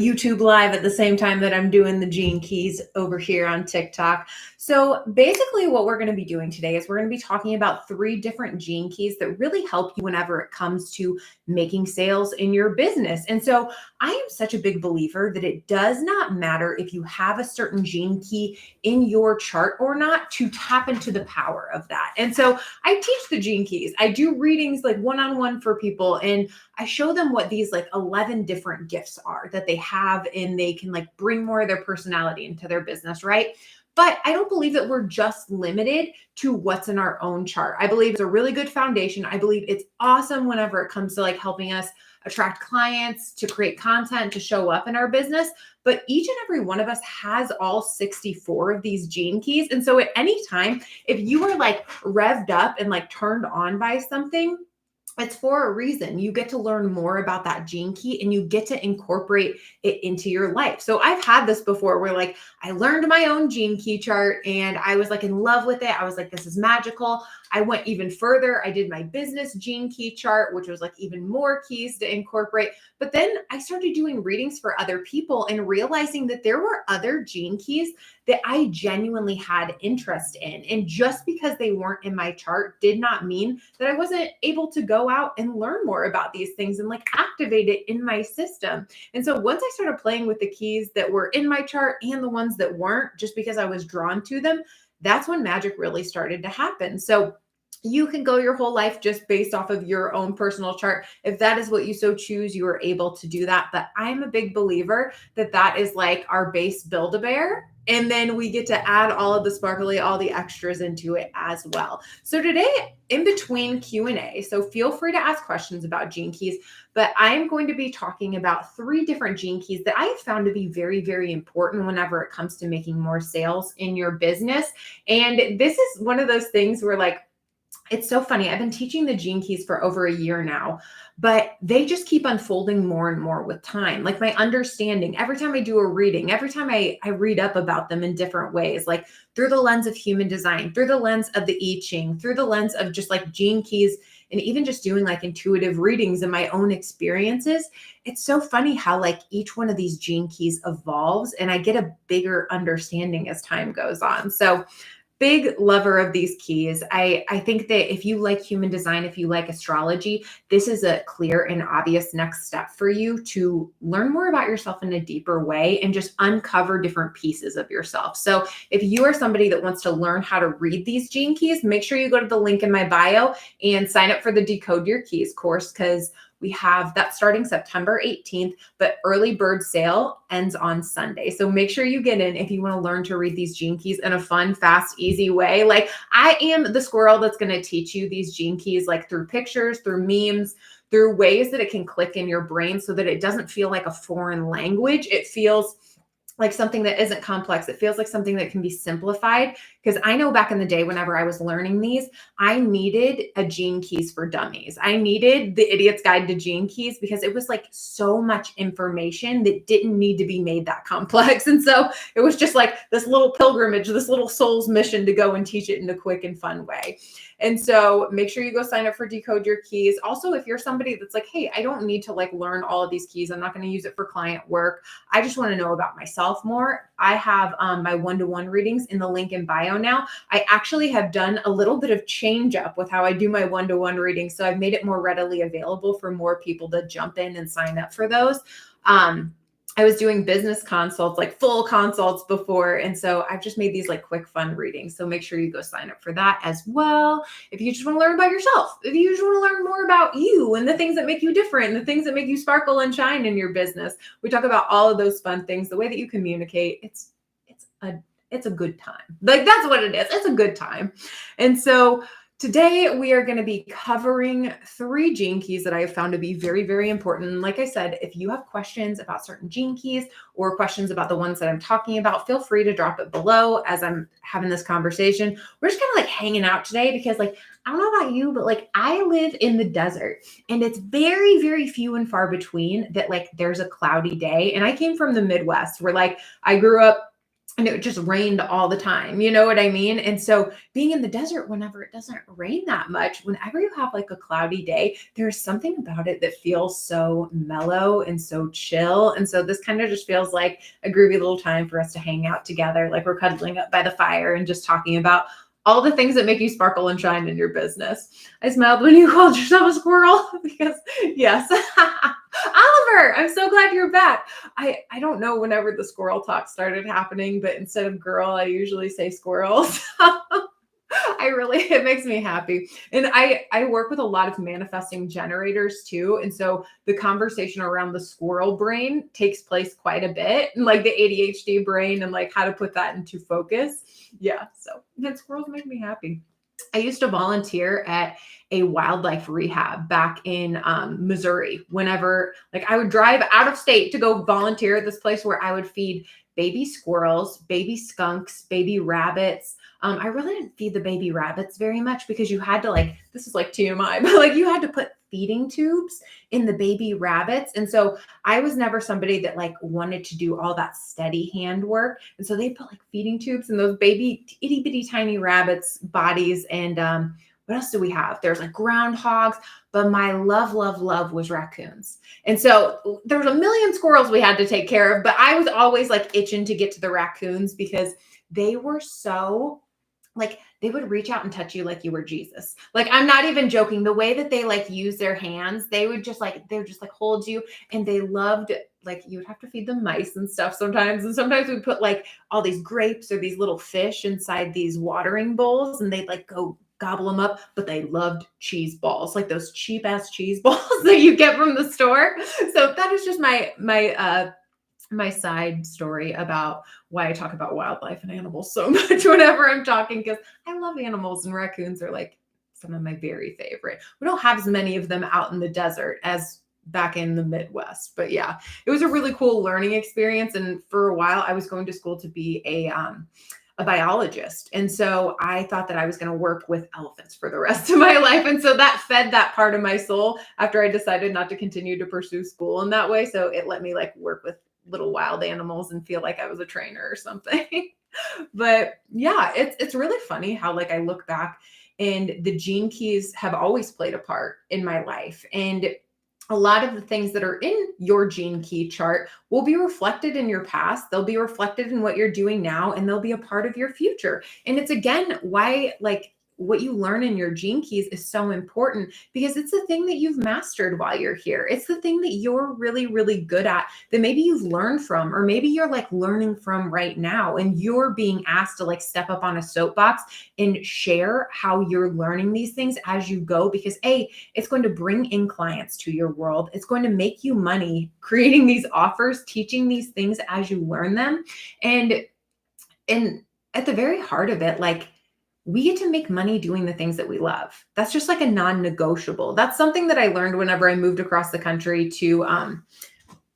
YouTube live at the same time that I'm doing the Gene Keys over here on TikTok. So basically what we're going to be doing today is we're going to be talking about 3 different Gene Keys that really help you whenever it comes to making sales in your business. And so I am such a big believer that it does not matter if you have a certain Gene Key in your chart or not to tap into the power of that. And so I teach the Gene Keys. I do readings like one-on-one for people, and I show them what these like 11 different gifts are that they have, and they can like bring more of their personality into their business, right? But I don't believe that we're just limited to what's in our own chart. I believe it's a really good foundation. I believe it's awesome whenever it comes to like helping us attract clients, to create content, to show up in our business. But each and every one of us has all 64 of these Gene Keys. And so at any time, if you are like revved up and like turned on by something, it's for a reason. You get to learn more about that Gene Key and you get to incorporate it into your life. So I've had this before where like I learned my own Gene Key chart and I was like in love with it. I was like, this is magical. I went even further. I did my business Gene Key chart, which was like even more keys to incorporate. But then I started doing readings for other people and realizing that there were other Gene Keys that I genuinely had interest in. And just because they weren't in my chart did not mean that I wasn't able to go out and learn more about these things and like activate it in my system. And so once I started playing with the keys that were in my chart and the ones that weren't, just because I was drawn to them, that's when magic really started to happen. So you can go your whole life just based off of your own personal chart. If that is what you so choose, you are able to do that. But I'm a big believer that that is like our base Build-A-Bear. And then we get to add all of the sparkly, all the extras into it as well. So today, in between Q&A, so feel free to ask questions about Gene Keys, but I am going to be talking about 3 different Gene Keys that I have found to be very, very important whenever it comes to making more sales in your business. And this is one of those things where like, it's so funny. I've been teaching the Gene Keys for over a year now, but they just keep unfolding more and more with time. Like my understanding, every time I do a reading, every time I read up about them in different ways, like through the lens of human design, through the lens of the I Ching, through the lens of just like Gene Keys, and even just doing like intuitive readings and my own experiences, it's so funny how like each one of these Gene Keys evolves and I get a bigger understanding as time goes on. So big lover of these keys. I think that if you like human design, if you like astrology, this is a clear and obvious next step for you to learn more about yourself in a deeper way and just uncover different pieces of yourself. So if you are somebody that wants to learn how to read these Gene Keys, make sure you go to the link in my bio and sign up for the Decode Your Keys course, because we have that starting September 18th, but early bird sale ends on Sunday. So make sure you get in if you want to learn to read these Gene Keys in a fun, fast, easy way. Like I am the squirrel that's going to teach you these Gene Keys, like through pictures, through memes, through ways that it can click in your brain so that it doesn't feel like a foreign language. It feels like something that isn't complex. It feels like something that can be simplified. Because I know back in the day, whenever I was learning these, I needed a Gene Keys for Dummies. I needed the Idiot's Guide to Gene Keys because it was like so much information that didn't need to be made that complex. And so it was just like this little pilgrimage, this little soul's mission to go and teach it in a quick and fun way. And so make sure you go sign up for Decode Your Keys. Also, if you're somebody that's like, hey, I don't need to like learn all of these keys, I'm not going to use it for client work, I just want to know about myself more, I have my one-to-one readings in the link in bio now. I actually have done a little bit of change up with how I do my one-to-one readings. So I've made it more readily available for more people to jump in and sign up for those. I was doing business consults, like full consults before. And so I've just made these like quick, fun readings. So make sure you go sign up for that as well. If you just want to learn about yourself, if you just want to learn more about you and the things that make you different, the things that make you sparkle and shine in your business, we talk about all of those fun things, the way that you communicate. It's a good time. Like that's what it is. It's a good time. And so today we are going to be covering 3 Gene Keys that I have found to be very, very important. And like I said, if you have questions about certain Gene Keys or questions about the ones that I'm talking about, feel free to drop it below as I'm having this conversation. We're just kind of like hanging out today because like, I don't know about you, but like I live in the desert and it's very, very few and far between that like there's a cloudy day. And I came from the Midwest where like I grew up and it just rained all the time. You know what I mean? And so being in the desert, whenever it doesn't rain that much, whenever you have like a cloudy day, there's something about it that feels so mellow and so chill. And so this kind of just feels like a groovy little time for us to hang out together. Like we're cuddling up by the fire and just talking about all the things that make you sparkle and shine in your business. I smiled when you called yourself a squirrel because yes. Oliver, I'm so glad you're back. I don't know whenever the squirrel talk started happening, but instead of girl, I usually say squirrels. It makes me happy. And I work with a lot of manifesting generators too. And so the conversation around the squirrel brain takes place quite a bit, and like the ADHD brain and like how to put that into focus. Yeah. So and squirrels make me happy. I used to volunteer at a wildlife rehab back in Missouri. Whenever, like, I would drive out of state to go volunteer at this place where I would feed baby squirrels, baby skunks, baby rabbits. I really didn't feed the baby rabbits very much because you had to, like, this is like TMI, but like you had to put feeding tubes in the baby rabbits. And so I was never somebody that like wanted to do all that steady hand work. And so they put like feeding tubes in those baby itty bitty tiny rabbits' bodies. And what else do we have? There's like groundhogs, but my love, love, love was raccoons. And so there was a million squirrels we had to take care of, but I was always like itching to get to the raccoons because they were so like they would reach out and touch you like you were Jesus. Like I'm not even joking. The way that they like use their hands, they would just like hold you, and they loved, like, you would have to feed them mice and stuff sometimes. And sometimes we put like all these grapes or these little fish inside these watering bowls, and they'd like go gobble them up, but they loved cheese balls, like those cheap ass cheese balls that you get from the store. So that is just my side story about why I talk about wildlife and animals so much whenever I'm talking, because I love animals, and raccoons are like some of my very favorite. We don't have as many of them out in the desert as back in the Midwest, but yeah, it was a really cool learning experience. And for a while I was going to school to be a biologist. And so I thought that I was going to work with elephants for the rest of my life. And so that fed that part of my soul after I decided not to continue to pursue school in that way. So it let me like work with little wild animals and feel like I was a trainer or something. But yeah, it's really funny how like I look back and the gene keys have always played a part in my life. And a lot of the things that are in your gene key chart will be reflected in your past. They'll be reflected in what you're doing now, and they'll be a part of your future. And it's again why like what you learn in your gene keys is so important, because it's the thing that you've mastered while you're here. It's the thing that you're really, really good at that maybe you've learned from, or maybe you're like learning from right now, and you're being asked to like step up on a soapbox and share how you're learning these things as you go, because it's going to bring in clients to your world. It's going to make you money creating these offers, teaching these things as you learn them. And at the very heart of it, like, we get to make money doing the things that we love. That's just like a non-negotiable. That's something that I learned whenever I moved across the country to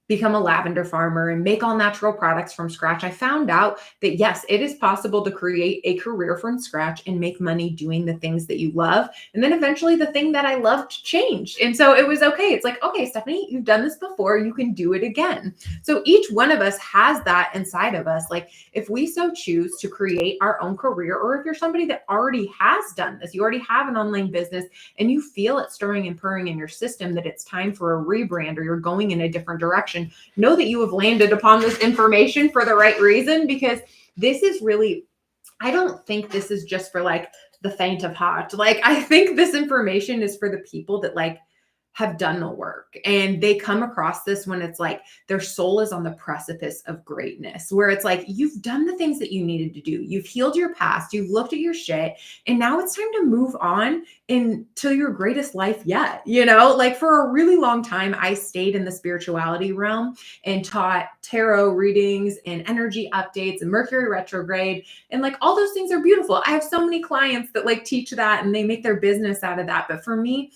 become a lavender farmer and make all natural products from scratch. I found out that yes, it is possible to create a career from scratch and make money doing the things that you love. And then eventually the thing that I loved changed. And so it was okay. It's like, okay, Stephanie, you've done this before, you can do it again. So each one of us has that inside of us. Like if we so choose to create our own career, or if you're somebody that already has done this, you already have an online business and you feel it stirring and purring in your system that it's time for a rebrand, or you're going in a different direction, know that you have landed upon this information for the right reason, because this is really, I don't think this is just for like the faint of heart. Like I think this information is for the people that like have done the work, and they come across this when it's like their soul is on the precipice of greatness, where it's like you've done the things that you needed to do, you've healed your past, you've looked at your shit, and now it's time to move on into your greatest life yet. You know, like for a really long time I stayed in the spirituality realm and taught tarot readings and energy updates and Mercury retrograde, and like all those things are beautiful. I have so many clients that like teach that and they make their business out of that. But for me,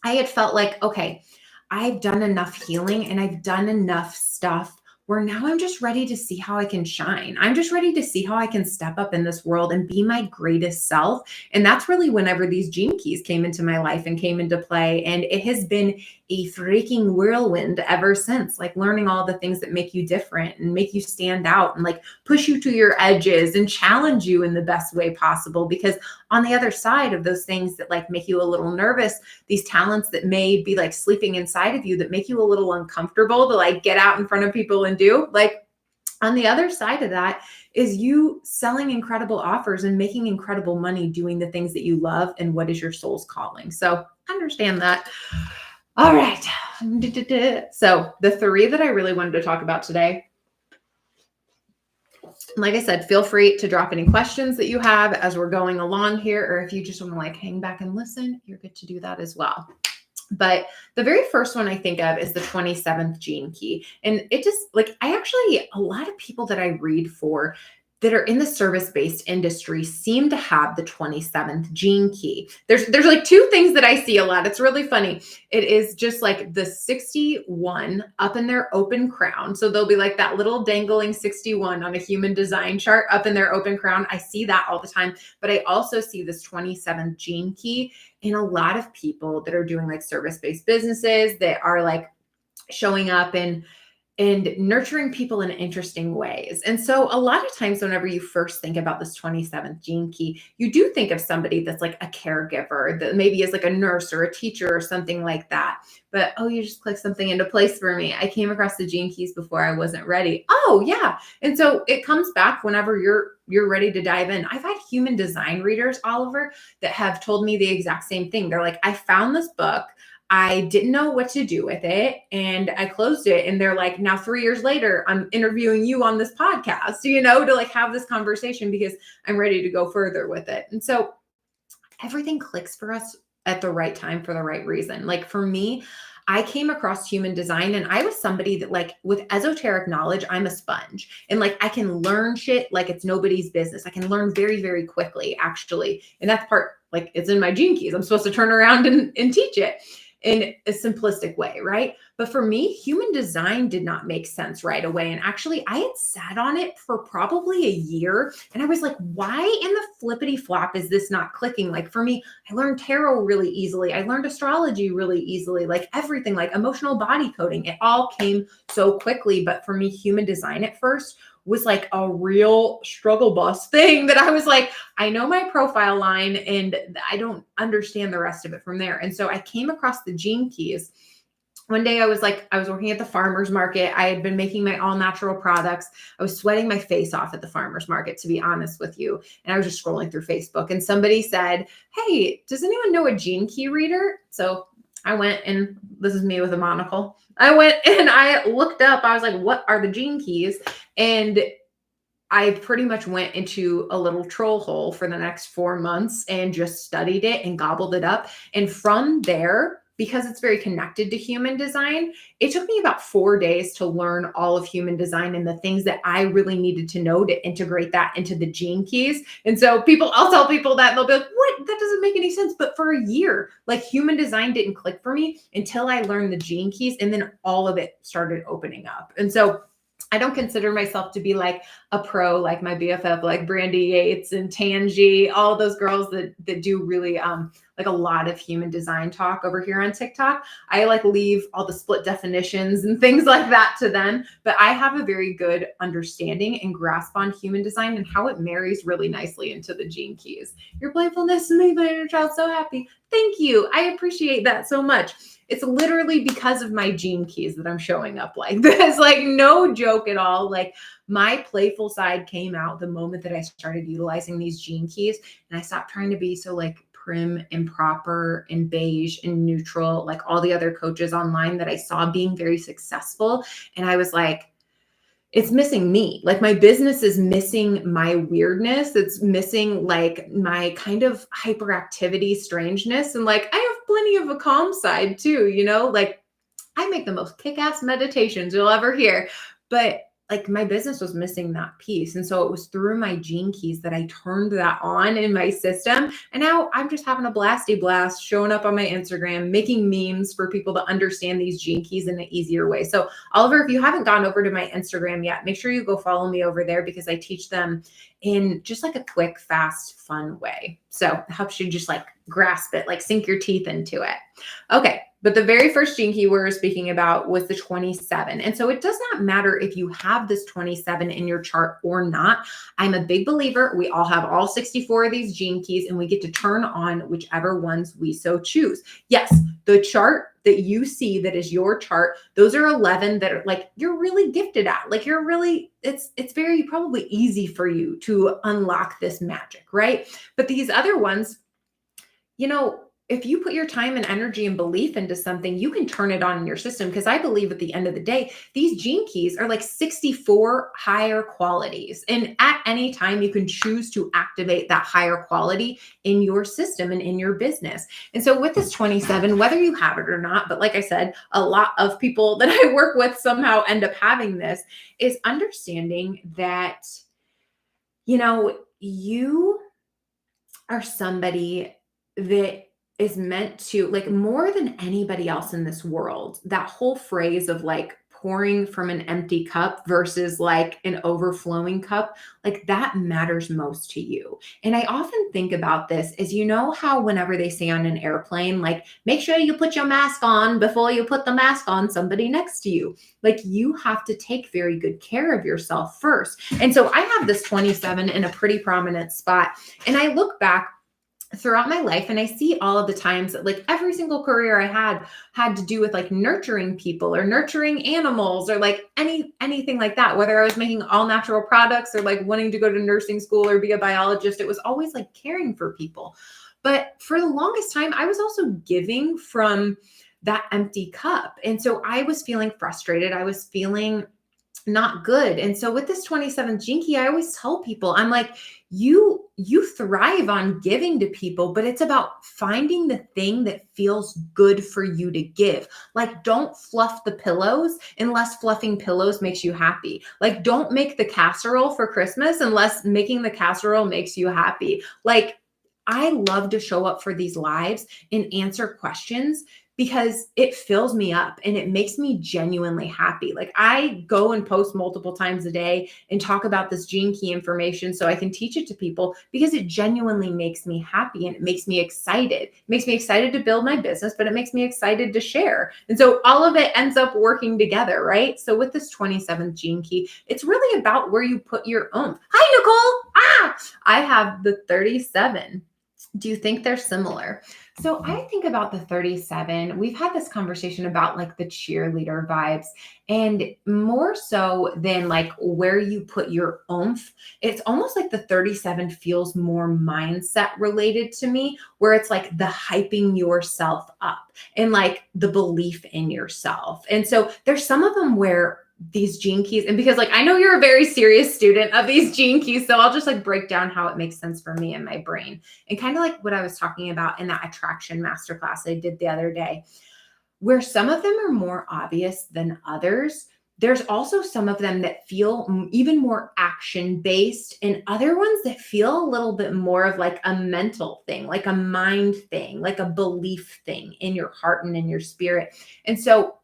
I had felt like, okay, I've done enough healing and I've done enough stuff where now I'm just ready to see how I can shine. I'm just ready to see how I can step up in this world and be my greatest self. And that's really whenever these Gene Keys came into my life and came into play. And it has been a freaking whirlwind ever since, like learning all the things that make you different and make you stand out and like push you to your edges and challenge you in the best way possible. Because on the other side of those things that like make you a little nervous, these talents that may be like sleeping inside of you that make you a little uncomfortable to like get out in front of people and do, like on the other side of that is you selling incredible offers and making incredible money doing the things that you love and what is your soul's calling. So understand that. All right. So the three that I really wanted to talk about today, like I said, feel free to drop any questions that you have as we're going along here, or if you just want to like hang back and listen, you're good to do that as well. But the very first one I think of is the 27th Gene Key. And it just like, a lot of people that I read for that are in the service-based industry seem to have the 27th Gene Key. There's like two things that I see a lot. It's really funny. It is just like the 61 up in their open crown. So there'll be like that little dangling 61 on a human design chart up in their open crown. I see that all the time. But I also see this 27th Gene Key in a lot of people that are doing like service-based businesses that are like showing up and nurturing people in interesting ways. And so a lot of times whenever you first think about this 27th Gene Key, you do think of somebody that's like a caregiver that maybe is like a nurse or a teacher or something like that. But, oh, you just clicked something into place for me. I came across the Gene Keys before I wasn't ready. Oh, yeah. And so it comes back whenever you're ready to dive in. I've had human design readers, Oliver, that have told me the exact same thing. They're like, I found this book. I didn't know what to do with it and I closed it. And they're like, now 3 years later, I'm interviewing you on this podcast, to like have this conversation because I'm ready to go further with it. And so everything clicks for us at the right time for the right reason. Like for me, I came across human design and I was somebody that like with esoteric knowledge, I'm a sponge and like I can learn shit like it's nobody's business. I can learn very, very quickly actually. And that's part like it's in my Gene Keys. I'm supposed to turn around and teach it in a simplistic way, right? But for me, human design did not make sense right away. And actually, I had sat on it for probably a year. And I was like, why in the flippity flop is this not clicking? Like for me, I learned tarot really easily. I learned astrology really easily, like everything, like emotional body coding. It all came so quickly. But for me, human design at first was like a real struggle bus thing that I was like, I know my profile line and I don't understand the rest of it from there. And so I came across the Gene Keys. One day I was working at the farmer's market. I had been making my all natural products. I was sweating my face off at the farmer's market, to be honest with you. And I was just scrolling through Facebook and somebody said, hey, does anyone know a Gene Key reader? So I went, and this is me with a monocle. I went and I looked up, I was like, what are the Gene Keys? And I pretty much went into a little troll hole for the next 4 months and just studied it and gobbled it up. And from there, because it's very connected to human design, it took me about 4 days to learn all of human design and the things that I really needed to know to integrate that into the Gene Keys. And so I'll tell people that and they'll be like, what? That doesn't make any sense. But for a year, like human design didn't click for me until I learned the Gene Keys, and then all of it started opening up. And so I don't consider myself to be like a pro, like my BFF, like Brandy Yates and Tangi, all those girls that do really like a lot of human design talk over here on TikTok. I like leave all the split definitions and things like that to them, but I have a very good understanding and grasp on human design and how it marries really nicely into the Gene Keys. Your playfulness made my inner child so happy. Thank you. I appreciate that so much. It's literally because of my Gene Keys that I'm showing up like this. Like no joke at all. Like my playful side came out the moment that I started utilizing these Gene Keys, and I stopped trying to be so like prim and proper and beige and neutral, like all the other coaches online that I saw being very successful. And I was like, it's missing me. Like my business is missing my weirdness. It's missing like my kind of hyperactivity, strangeness. And like, I have plenty of a calm side too, like I make the most kick-ass meditations you'll ever hear. But like my business was missing that piece. And so it was through my Gene Keys that I turned that on in my system. And now I'm just having a blasty blast showing up on my Instagram, making memes for people to understand these Gene Keys in an easier way. So Oliver, if you haven't gone over to my Instagram yet, make sure you go follow me over there because I teach them in just like a quick, fast, fun way. So it helps you just like grasp it, like sink your teeth into it. Okay. But the very first Gene Key we were speaking about was the 27. And so it does not matter if you have this 27 in your chart or not. I'm a big believer. We all have all 64 of these Gene Keys and we get to turn on whichever ones we so choose. Yes, the chart that you see that is your chart, those are 11 that are like you're really gifted at. Like you're really, it's very probably easy for you to unlock this magic, right? But these other ones, you know, if you put your time and energy and belief into something, you can turn it on in your system. Because I believe at the end of the day, these Gene Keys are like 64 higher qualities. And at any time, you can choose to activate that higher quality in your system and in your business. And so with this 27, whether you have it or not, but like I said, a lot of people that I work with somehow end up having this, is understanding that, you know, you are somebody that is meant to, like, more than anybody else in this world, that whole phrase of like pouring from an empty cup versus like an overflowing cup, like that matters most to you. And I often think about this as, you know, how whenever they say on an airplane, like, make sure you put your mask on before you put the mask on somebody next to you. Like you have to take very good care of yourself first. And so I have this 27 in a pretty prominent spot. And I look back throughout my life and I see all of the times that like every single career I had to do with like nurturing people or nurturing animals or like anything like that, whether I was making all natural products or like wanting to go to nursing school or be a biologist, it was always like caring for people. But for the longest time, I was also giving from that empty cup. And so I was feeling frustrated. I was feeling not good. And so with this 27 Gene Key, I always tell people, I'm like, you thrive on giving to people, but it's about finding the thing that feels good for you to give. Like, don't fluff the pillows unless fluffing pillows makes you happy. Like, don't make the casserole for Christmas unless making the casserole makes you happy. Like, I love to show up for these lives and answer questions because it fills me up and it makes me genuinely happy. Like I go and post multiple times a day and talk about this Gene Key information so I can teach it to people because it genuinely makes me happy and it makes me excited. It makes me excited to build my business, but it makes me excited to share. And so all of it ends up working together, right? So with this 27th Gene Key, it's really about where you put your oomph. Hi, Nicole. I have the 37. Do you think they're similar? So I think about the 37. We've had this conversation about like the cheerleader vibes, and more so than like where you put your oomph. It's almost like the 37 feels more mindset related to me, where it's like the hyping yourself up and like the belief in yourself. And so there's some of them where these Gene Keys, and because like I know you're a very serious student of these Gene Keys, so I'll just like break down how it makes sense for me in my brain, and kind of like what I was talking about in that attraction masterclass I did the other day, where some of them are more obvious than others. There's also some of them that feel even more action based, and other ones that feel a little bit more of like a mental thing, like a mind thing, like a belief thing in your heart and in your spirit. And so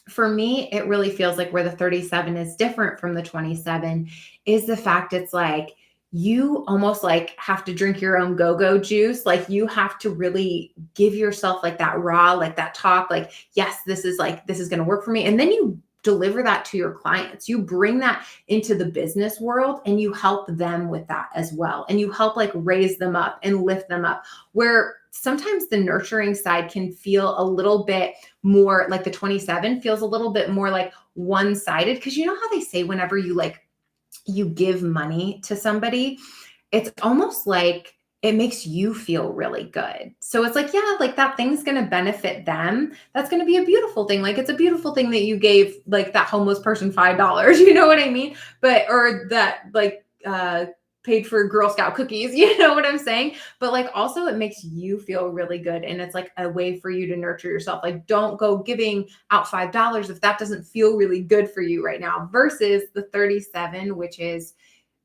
for me, it really feels like where the 37 is different from the 27 is the fact it's like you almost like have to drink your own go-go juice. Like you have to really give yourself like that raw, like that talk, like, yes, this is going to work for me. And then you deliver that to your clients. You bring that into the business world and you help them with that as well. And you help like raise them up and lift them up, where sometimes the nurturing side can feel a little bit more like the 27 feels a little bit more like one-sided. Because you know how they say whenever you give money to somebody, it's almost like it makes you feel really good. So it's like, yeah, like that thing's going to benefit them. That's going to be a beautiful thing. Like it's a beautiful thing that you gave like that homeless person $5. You know what I mean? But, or that like, paid for Girl Scout cookies, you know what I'm saying? But like also it makes you feel really good. And it's like a way for you to nurture yourself. Like don't go giving out $5 if that doesn't feel really good for you right now, versus the 37, which is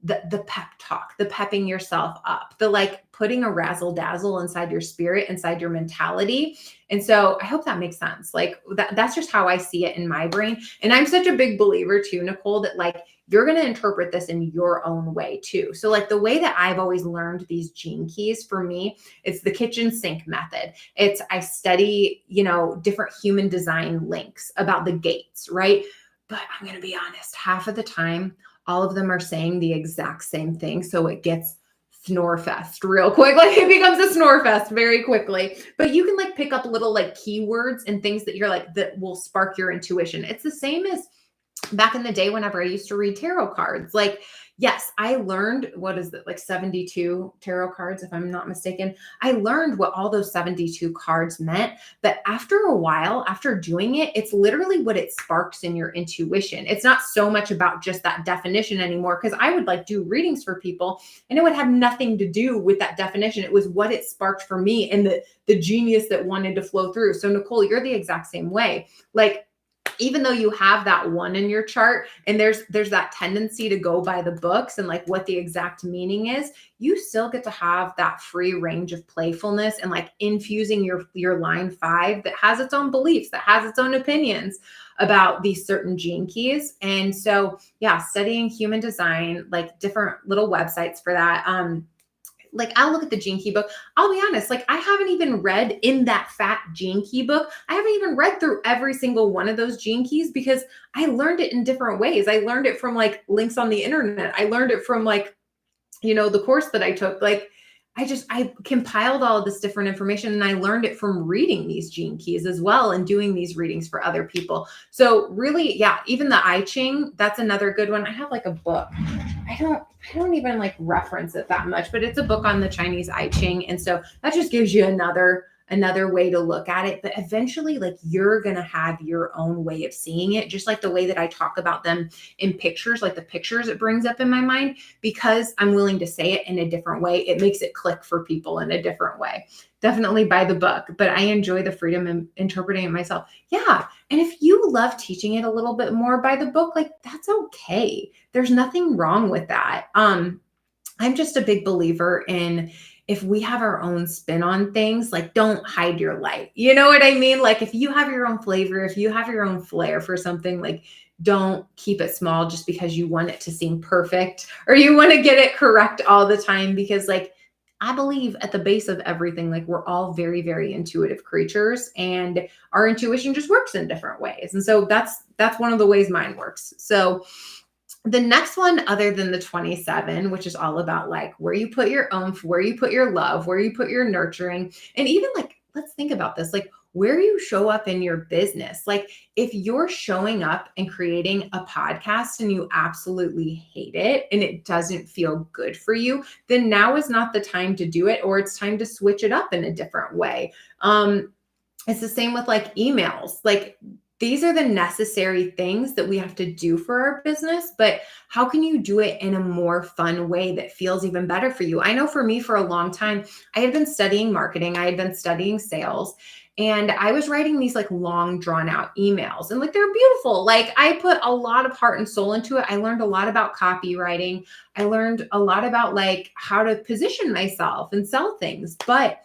the pep talk, the pepping yourself up, the like putting a razzle dazzle inside your spirit, inside your mentality. And so I hope that makes sense. Like that's just how I see it in my brain. And I'm such a big believer too, Nicole, that like you're going to interpret this in your own way too. So like the way that I've always learned these gene keys for me, it's the kitchen sink method. It's I study, different human design links about the gates, right? But I'm going to be honest, half of the time, all of them are saying the exact same thing. So it gets snore fest real quick. Like it becomes a snore fest very quickly. But you can like pick up little like keywords and things that you're like, that will spark your intuition. It's the same as back in the day whenever I used to read tarot cards. Like, yes, I learned, what is it, like 72 tarot cards, if I'm not mistaken. I learned what all those 72 cards meant. But after a while, after doing it, it's literally what it sparks in your intuition. It's not so much about just that definition anymore, because I would like do readings for people and it would have nothing to do with that definition. It was what it sparked for me and the genius that wanted to flow through. So Nicole, you're the exact same way. Like, even though you have that one in your chart and there's that tendency to go by the books and like what the exact meaning is, you still get to have that free range of playfulness and like infusing your line 5 that has its own beliefs, that has its own opinions about these certain gene keys. And so, yeah, studying human design, like different little websites for that. Like I'll look at the Gene Key book. I'll be honest, like I haven't even read in that fat Gene Key book. I haven't even read through every single one of those Gene Keys because I learned it in different ways. I learned it from like links on the internet. I learned it from like, the course that I took. Like I compiled all of this different information and I learned it from reading these Gene Keys as well and doing these readings for other people. So really, yeah, even the I Ching, that's another good one. I have like a book. I don't even like reference it that much, but it's a book on the Chinese I Ching. And so that just gives you another way to look at it. But eventually, like you're going to have your own way of seeing it, just like the way that I talk about them in pictures, like the pictures it brings up in my mind, because I'm willing to say it in a different way. It makes it click for people in a different way. Definitely buy the book, but I enjoy the freedom in interpreting it myself. Yeah. And if you love teaching it a little bit more by the book, like that's okay. There's nothing wrong with that. I'm just a big believer in, if we have our own spin on things, like don't hide your light. You know what I mean? Like if you have your own flavor, if you have your own flair for something, like don't keep it small just because you want it to seem perfect or you want to get it correct all the time. Because like, I believe at the base of everything, like we're all very, very intuitive creatures and our intuition just works in different ways. And so that's one of the ways mine works. So the next one, other than the 27, which is all about like where you put your oomph, where you put your love, where you put your nurturing, and even like, let's think about this, like where you show up in your business. Like if you're showing up and creating a podcast and you absolutely hate it and it doesn't feel good for you, then now is not the time to do it, or it's time to switch it up in a different way. It's the same with like emails. Like these are the necessary things that we have to do for our business, but how can you do it in a more fun way that feels even better for you? I know for me, for a long time, I had been studying marketing. I had been studying sales, and I was writing these like long drawn out emails, and like, they're beautiful. Like I put a lot of heart and soul into it. I learned a lot about copywriting. I learned a lot about like how to position myself and sell things, but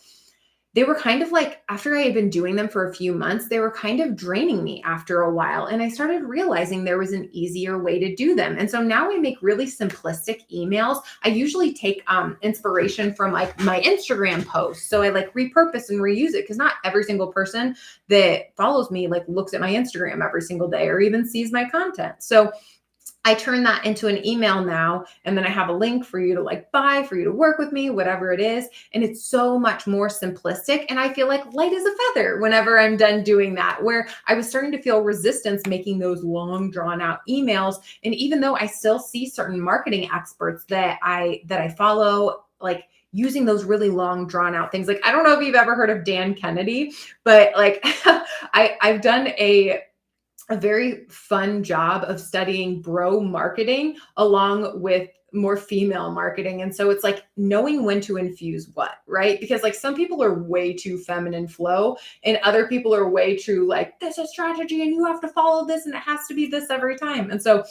they were kind of like, after I had been doing them for a few months, they were kind of draining me after a while. And I started realizing there was an easier way to do them. And so now I make really simplistic emails. I usually take inspiration from like my Instagram posts. So I like repurpose and reuse it, because not every single person that follows me like looks at my Instagram every single day or even sees my content. So I turn that into an email now, and then I have a link for you to like buy, for you to work with me, whatever it is. And it's so much more simplistic. And I feel like light as a feather whenever I'm done doing that, where I was starting to feel resistance making those long drawn out emails. And even though I still see certain marketing experts that I follow, like using those really long drawn out things. Like, I don't know if you've ever heard of Dan Kennedy, but like I've done a a very fun job of studying bro marketing along with more female marketing. And so it's like knowing when to infuse what, right? Because like some people are way too feminine flow and other people are way too like, this is strategy and you have to follow this and it has to be this every time. And so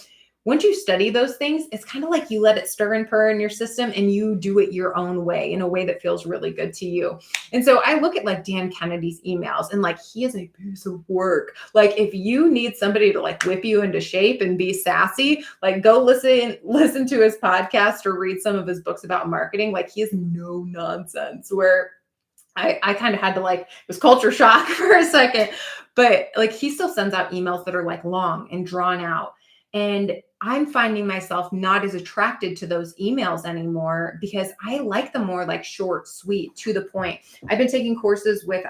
once you study those things, it's kind of like you let it stir and purr in your system and you do it your own way in a way that feels really good to you. And so I look at like Dan Kennedy's emails and like he is a piece of work. Like if you need somebody to like whip you into shape and be sassy, like go listen to his podcast or read some of his books about marketing. Like he is no nonsense where I kind of had to like, it was culture shock for a second, but like he still sends out emails that are like long and drawn out. And I'm finding myself not as attracted to those emails anymore because I like them more like short, sweet, to the point. I've been taking courses with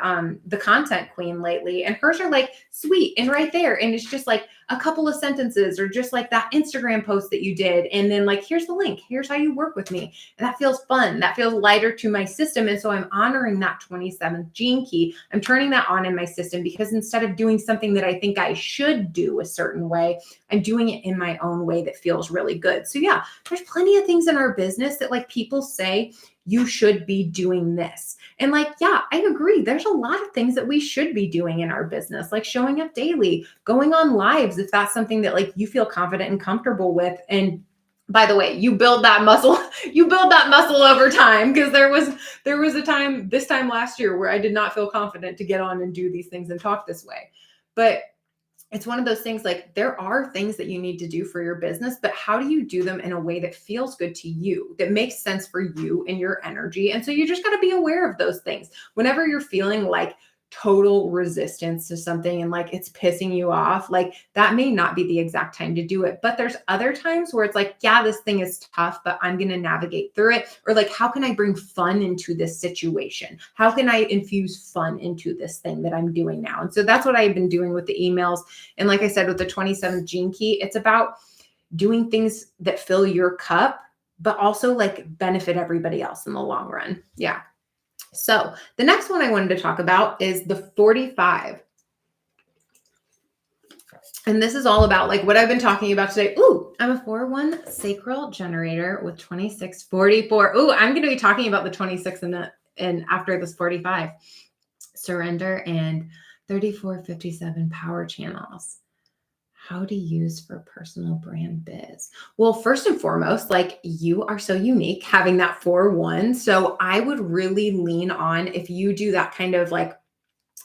the Content Queen lately, and hers are like sweet and right there. And it's just like a couple of sentences or just like that Instagram post that you did. And then like, here's the link. Here's how you work with me. And that feels fun. That feels lighter to my system. And so I'm honoring that 27th gene key. I'm turning that on in my system because instead of doing something that I think I should do a certain way, I'm doing it in my own way that feels really good. So yeah, there's plenty of things in our business that like people say you should be doing this. And like, yeah, I agree. There's a lot of things that we should be doing in our business, like showing up daily, going on lives, if that's something that like you feel confident and comfortable with. And by the way, you build that muscle, over time. Because there was a time this time last year where I did not feel confident to get on and do these things and talk this way. But it's one of those things like there are things that you need to do for your business, but how do you do them in a way that feels good to you, that makes sense for you and your energy? And so you just got to be aware of those things. Whenever you're feeling like total resistance to something and like it's pissing you off, like that may not be the exact time to do it. But there's other times where it's like, yeah, this thing is tough, but I'm going to navigate through it. Or like, how can I bring fun into this situation? How can I infuse fun into this thing that I'm doing now? And so that's what I've been doing with the emails. And like I said, with the 27th gene key, it's about doing things that fill your cup, but also like benefit everybody else in the long run. Yeah. So the next one I wanted to talk about is the 45. And this is all about like what I've been talking about today. Ooh, I'm a 4-1 sacral generator with 2644. Ooh, I'm going to be talking about the 26 and after this 45. Surrender and 3457 power channels. How to use for personal brand biz. Well, first and foremost, like you are so unique having that 4-1. So I would really lean on if you do that kind of like,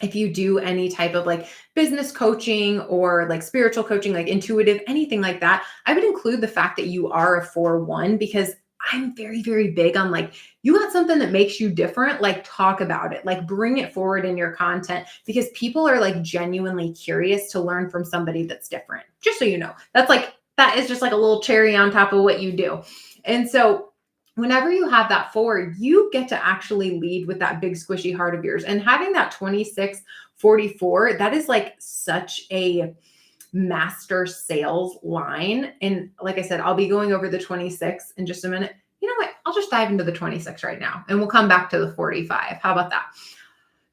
if you do any type of like business coaching or like spiritual coaching, like intuitive, anything like that, I would include the fact that you are a 4-1 because I'm very, very big on like, you got something that makes you different, like talk about it, like bring it forward in your content because people are like genuinely curious to learn from somebody that's different. Just so you know, that is just like a little cherry on top of what you do. And so whenever you have that 4, you get to actually lead with that big squishy heart of yours. And having that 2644, that is like such a master sales line. And like I said, I'll be going over the 26 in just a minute. You know what? I'll just dive into the 26 right now and we'll come back to the 45. How about that?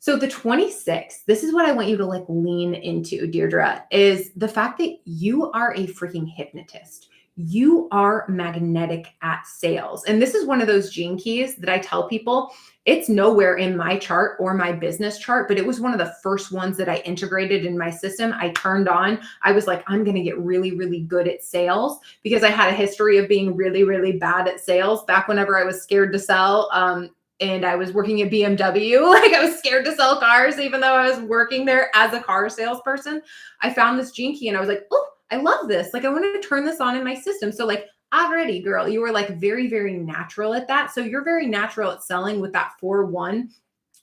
So the 26, this is what I want you to like lean into, Deirdre, is the fact that you are a freaking hypnotist. You are magnetic at sales. And this is one of those gene keys that I tell people it's nowhere in my chart or my business chart, but it was one of the first ones that I integrated in my system. I turned on, I was like, I'm going to get really, really good at sales because I had a history of being really, really bad at sales back whenever I was scared to sell. And I was working at BMW, like I was scared to sell cars, even though I was working there as a car salesperson. I found this gene key and I was like, oh, I love this. Like I want to turn this on in my system. So like already, girl, you were like very, very natural at that. So you're very natural at selling with that 4-1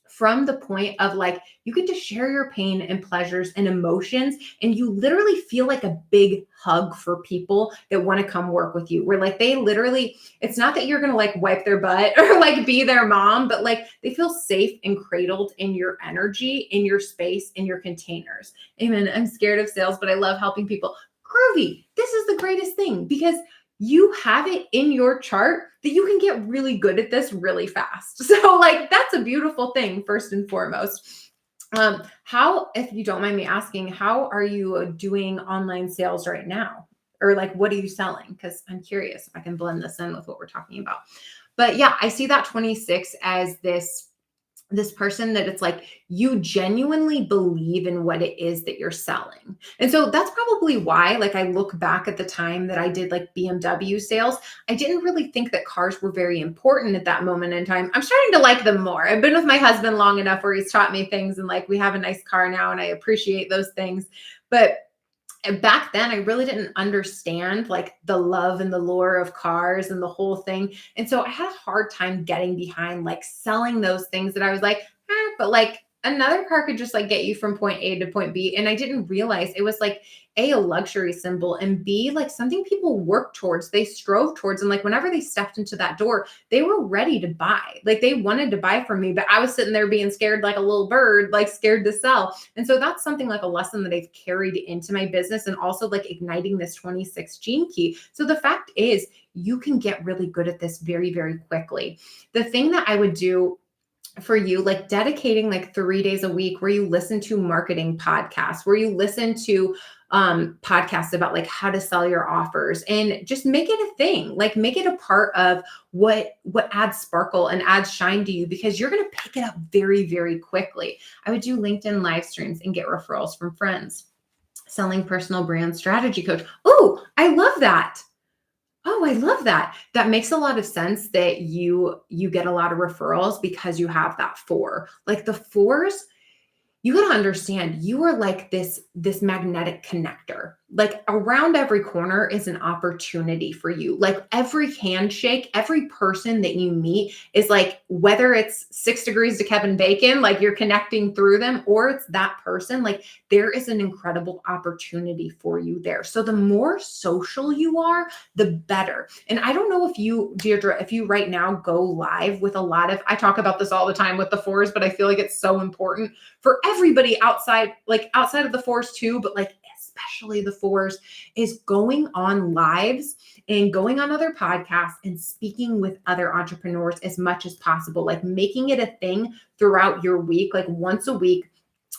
from the point of like, you get to share your pain and pleasures and emotions. And you literally feel like a big hug for people that want to come work with you. Where like they literally, it's not that you're going to like wipe their butt or like be their mom, but like they feel safe and cradled in your energy, in your space, in your containers. Amen. I'm scared of sales, but I love helping people. Groovy. This is the greatest thing because you have it in your chart that you can get really good at this really fast. So like, that's a beautiful thing, first and foremost. How, if you don't mind me asking, how are you doing online sales right now? Or like, what are you selling? Because I'm curious if I can blend this in with what we're talking about. But yeah, I see that 26 as this person that it's like you genuinely believe in what it is that you're selling. And so that's probably why, like, I look back at the time that I did like BMW sales, I didn't really think that cars were very important at that moment in time. I'm starting to like them more. I've been with my husband long enough where he's taught me things, and like we have a nice car now and I appreciate those things. But back then I really didn't understand like the love and the lure of cars and the whole thing. And so I had a hard time getting behind like selling those things that I was like, but like another car could just like get you from point A to point B. And I didn't realize it was like a luxury symbol, and B, like something people work towards, they strove towards. And like whenever they stepped into that door, they were ready to buy. Like they wanted to buy from me, but I was sitting there being scared like a little bird, like scared to sell. And so that's something like a lesson that I've carried into my business, and also like igniting this 26 gene key. So the fact is, you can get really good at this very, very quickly. The thing that I would do for you, like dedicating like 3 days a week where you listen to marketing podcasts, where you listen to podcasts about like how to sell your offers, and just make it a thing, like make it a part of what adds sparkle and adds shine to you, because you're going to pick it up very, very quickly. I would do LinkedIn live streams and get referrals from friends. Selling personal brand strategy coach. Oh, I love that. Oh, I love that. That makes a lot of sense that you get a lot of referrals because you have that four. Like the fours, you got to understand, you are like this magnetic connector. Like around every corner is an opportunity for you. Like every handshake, every person that you meet is like, whether it's 6 degrees to Kevin Bacon, like you're connecting through them, or it's that person, like there is an incredible opportunity for you there. So the more social you are, the better. And I don't know if you, Deirdre, if you right now go live with a lot of, I talk about this all the time with the fours, but I feel like it's so important for everybody outside, like outside of the fours too, but like especially the fours, is going on lives and going on other podcasts and speaking with other entrepreneurs as much as possible, like making it a thing throughout your week, like once a week.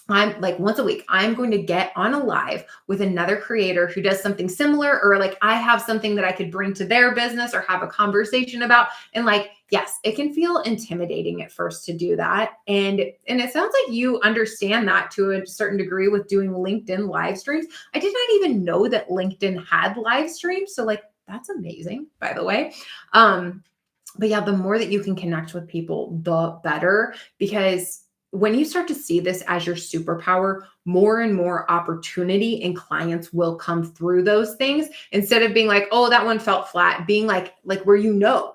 I'm going to get on a live with another creator who does something similar, or like I have something that I could bring to their business or have a conversation about. And like, yes, it can feel intimidating at first to do that. And it sounds like you understand that to a certain degree with doing LinkedIn live streams. I did not even know that LinkedIn had live streams. So like, that's amazing, by the way. But yeah, the more that you can connect with people, the better, because when you start to see this as your superpower, more and more opportunity and clients will come through those things, instead of being like, oh, that one felt flat, being like where,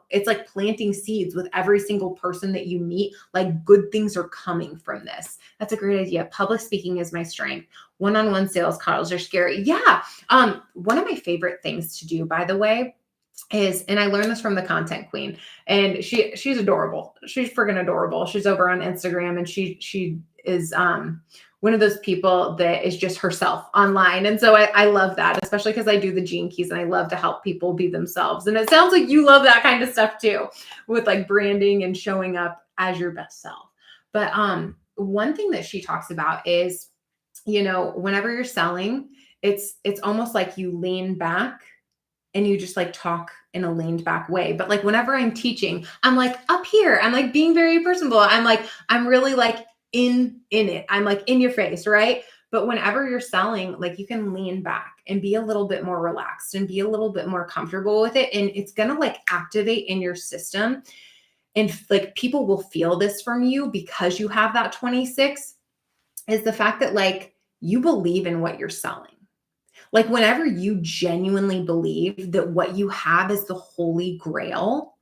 it's like planting seeds with every single person that you meet, like good things are coming from this. That's a great idea. Public speaking is my strength. One-on-one sales calls are scary. Yeah. One of my favorite things to do, by the way, is, and I learned this from the content queen, and she's adorable. She's friggin' adorable. She's over on Instagram, and she is one of those people that is just herself online. And so I love that, especially because I do the gene keys and I love to help people be themselves. And it sounds like you love that kind of stuff too, with like branding and showing up as your best self. But one thing that she talks about is, whenever you're selling, it's almost like you lean back and you just like talk in a leaned back way. But like whenever I'm teaching, I'm like up here, I'm like being very personable. I'm really like in it. I'm like in your face, right? But whenever you're selling, like you can lean back and be a little bit more relaxed and be a little bit more comfortable with it. And it's going to like activate in your system. And like people will feel this from you because you have that 26, is the fact that like you believe in what you're selling. Like whenever you genuinely believe that what you have is the holy grail,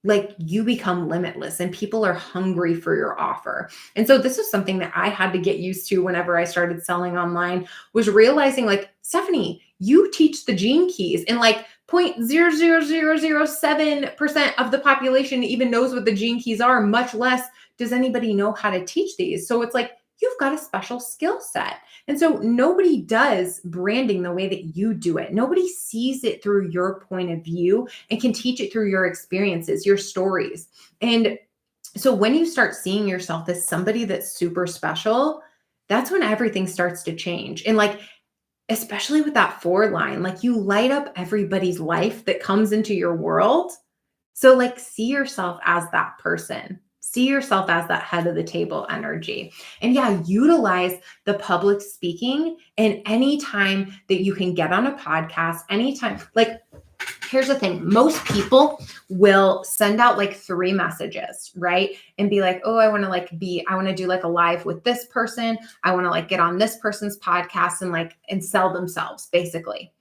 like you become limitless and people are hungry for your offer. And so this is something that I had to get used to whenever I started selling online, was realizing like, Stephanie, you teach the gene keys, and like 0.00007% of the population even knows what the gene keys are, much less does anybody know how to teach these. So it's like, you've got a special skill set. And so nobody does branding the way that you do it. Nobody sees it through your point of view and can teach it through your experiences, your stories. And so when you start seeing yourself as somebody that's super special, that's when everything starts to change. And like, especially with that four line, like you light up everybody's life that comes into your world. So, like, see yourself as that person. See yourself as that head of the table energy. And yeah, utilize the public speaking. And anytime that you can get on a podcast, anytime, like, here's the thing, most people will send out like three messages, right? And be like, oh, I want to do like a live with this person. I want to like get on this person's podcast and like, and sell themselves basically.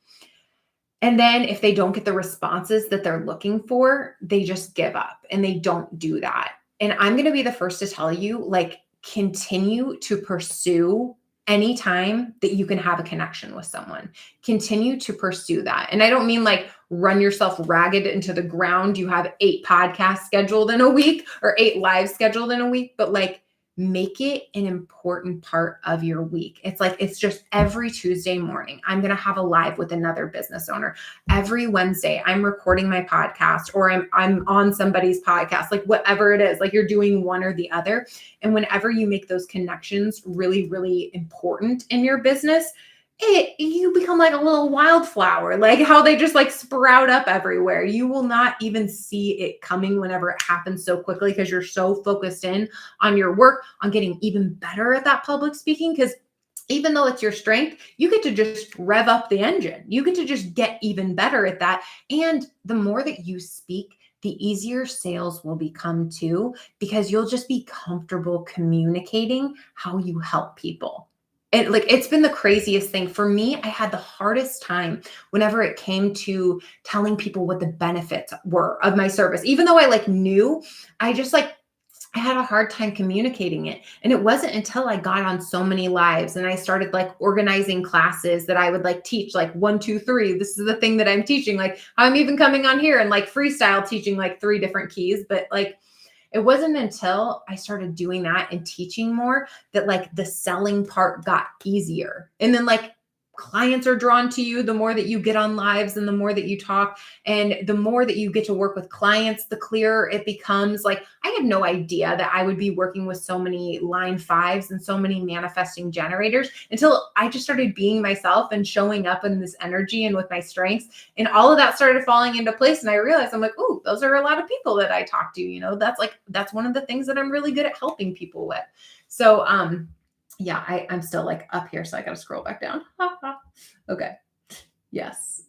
And then if they don't get the responses that they're looking for, they just give up and they don't do that. And I'm going to be the first to tell you, like, continue to pursue anytime that you can have a connection with someone. Continue to pursue that. And I don't mean like run yourself ragged into the ground. You have 8 podcasts scheduled in a week or 8 lives scheduled in a week, but like, make it an important part of your week. It's like, it's just every Tuesday morning, I'm going to have a live with another business owner. Every Wednesday, I'm recording my podcast or I'm on somebody's podcast, like whatever it is, like you're doing one or the other. And whenever you make those connections really, really important in your business, you become like a little wildflower, like how they just like sprout up everywhere. You will not even see it coming whenever it happens so quickly because you're so focused in on your work, on getting even better at that public speaking. Because even though it's your strength, you get to just rev up the engine. You get to just get even better at that. And the more that you speak, the easier sales will become too, because you'll just be comfortable communicating how you help people. And like, it's been the craziest thing for me. I had the hardest time whenever it came to telling people what the benefits were of my service. Even though I like knew, I just like, I had a hard time communicating it. And it wasn't until I got on so many lives and I started like organizing classes that I would like teach like 1, 2, 3. This is the thing that I'm teaching. Like I'm even coming on here and like freestyle teaching like 3 different keys, but like, it wasn't until I started doing that and teaching more that like the selling part got easier. And then like clients are drawn to you the more that you get on lives and the more that you talk and the more that you get to work with clients, the clearer it becomes. Like I had no idea that I would be working with so many line 5s and so many manifesting generators until I just started being myself and showing up in this energy and with my strengths. And all of that started falling into place. And I realized I'm like, oh, those are a lot of people that I talk to, you know, that's one of the things that I'm really good at helping people with. So, yeah, I'm still like up here, so I got to scroll back down. Okay. Yes.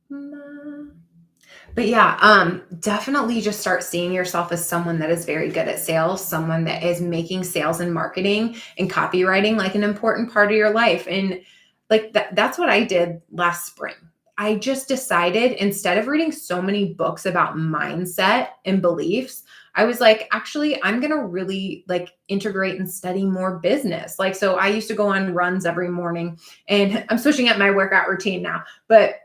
But yeah, definitely just start seeing yourself as someone that is very good at sales, someone that is making sales and marketing and copywriting like an important part of your life. And like that's what I did last spring. I just decided instead of reading so many books about mindset and beliefs, I was like, actually, I'm going to really like integrate and study more business. Like, so I used to go on runs every morning and I'm switching up my workout routine now, but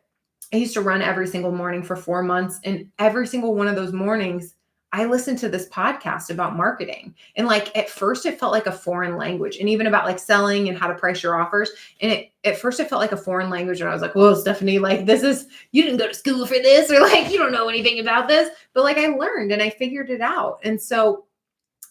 I used to run every single morning for 4 months. And every single one of those mornings, I listened to this podcast about marketing. And like at first it felt like a foreign language and even about like selling and how to price your offers. And at first it felt like a foreign language. And I was like, whoa, Stephanie, like you didn't go to school for this, or like, you don't know anything about this. But like I learned and I figured it out. And so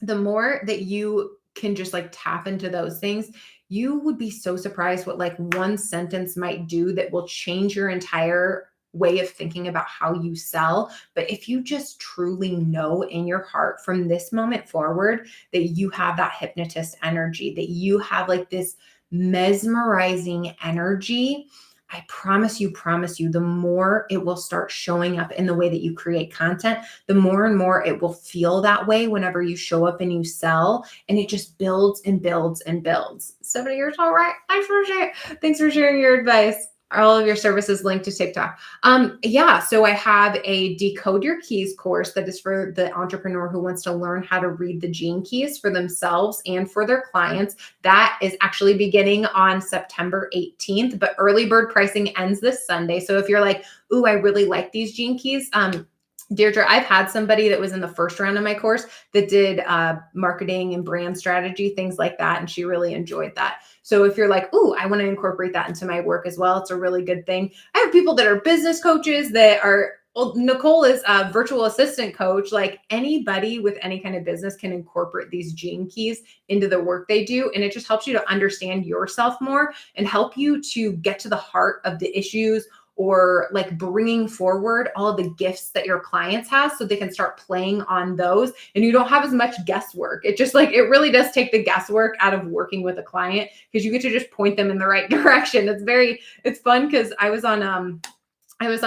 the more that you can just like tap into those things, you would be so surprised what like one sentence might do that will change your entire way of thinking about how you sell. But if you just truly know in your heart from this moment forward that you have that hypnotist energy, that you have like this mesmerizing energy, I promise you, the more it will start showing up in the way that you create content, the more and more it will feel that way whenever you show up and you sell, and it just builds and builds and builds. 70 years old, right? Thanks for sharing your advice. All of your services linked to TikTok. Yeah, so I have a Decode Your Keys course that is for the entrepreneur who wants to learn how to read the gene keys for themselves and for their clients. That is actually beginning on September 18th, but early bird pricing ends this Sunday. So if you're like, ooh, I really like these gene keys, Deirdre, I've had somebody that was in the first round of my course that did marketing and brand strategy, things like that. And she really enjoyed that. So if you're like, ooh, I want to incorporate that into my work as well, it's a really good thing. I have people that are business coaches that are Well, Nicole is a virtual assistant coach. Like anybody with any kind of business can incorporate these gene keys into the work they do. And it just helps you to understand yourself more and help you to get to the heart of the issues or like bringing forward all of the gifts that your clients have so they can start playing on those and you don't have as much guesswork. It just like, it really does take the guesswork out of working with a client because you get to just point them in the right direction. It's fun because I was on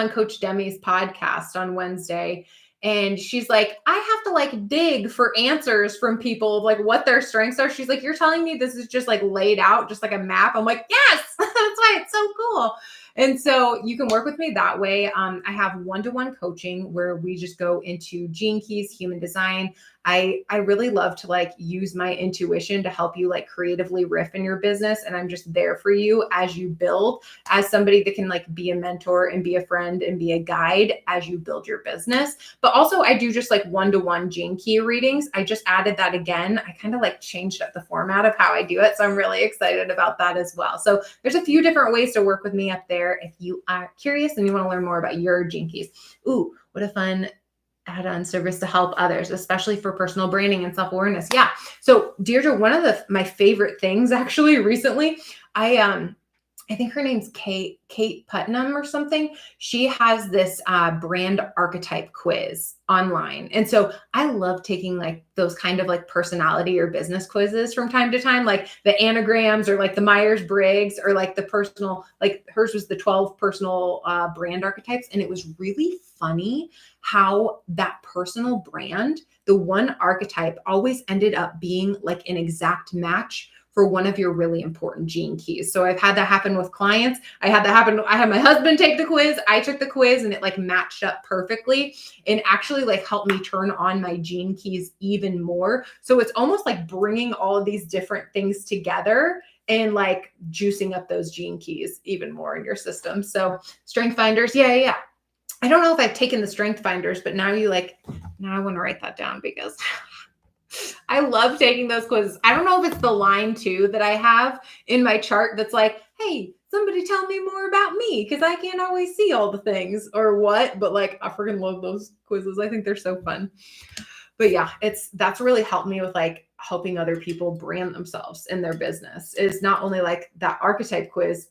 Coach Demi's podcast on Wednesday and she's like, I have to like dig for answers from people of like what their strengths are. She's like, you're telling me this is just like laid out, just like a map. I'm like, yes, that's why it's so cool. And so you can work with me that way. I have one-to-one coaching where we just go into gene keys, human design. I really love to like use my intuition to help you like creatively riff in your business. And I'm just there for you as you build, as somebody that can like be a mentor and be a friend and be a guide as you build your business. But also I do just like one-to-one gene key readings. I just added that again. I kind of like changed up the format of how I do it. So I'm really excited about that as well. So there's a few different ways to work with me up there if you are curious and you want to learn more about your gene keys. Ooh, what a fun add-on service to help others, especially for personal branding and self-awareness. Yeah. So Deirdre, one of my favorite things actually recently, I think her name's Kate Putnam or something. She has this brand archetype quiz online. And so I love taking like those kind of like personality or business quizzes from time to time, like the anagrams or like the Myers-Briggs or like the personal, like hers was the 12 personal brand archetypes. And it was really funny how that personal brand, the one archetype always ended up being like an exact match for one of your really important gene keys. So I've had that happen with clients. I had my husband take the quiz. I took the quiz and it like matched up perfectly and actually like helped me turn on my gene keys even more. So it's almost like bringing all of these different things together and like juicing up those gene keys even more in your system. So strength finders. Yeah. I don't know if I've taken the strength finders, but now I want to write that down because I love taking those quizzes. I don't know if it's the line 2 that I have in my chart that's like, hey, somebody tell me more about me because I can't always see all the things or what, but like I freaking love those quizzes. I think they're so fun. But yeah, that's really helped me with like helping other people brand themselves in their business is not only like that archetype quiz.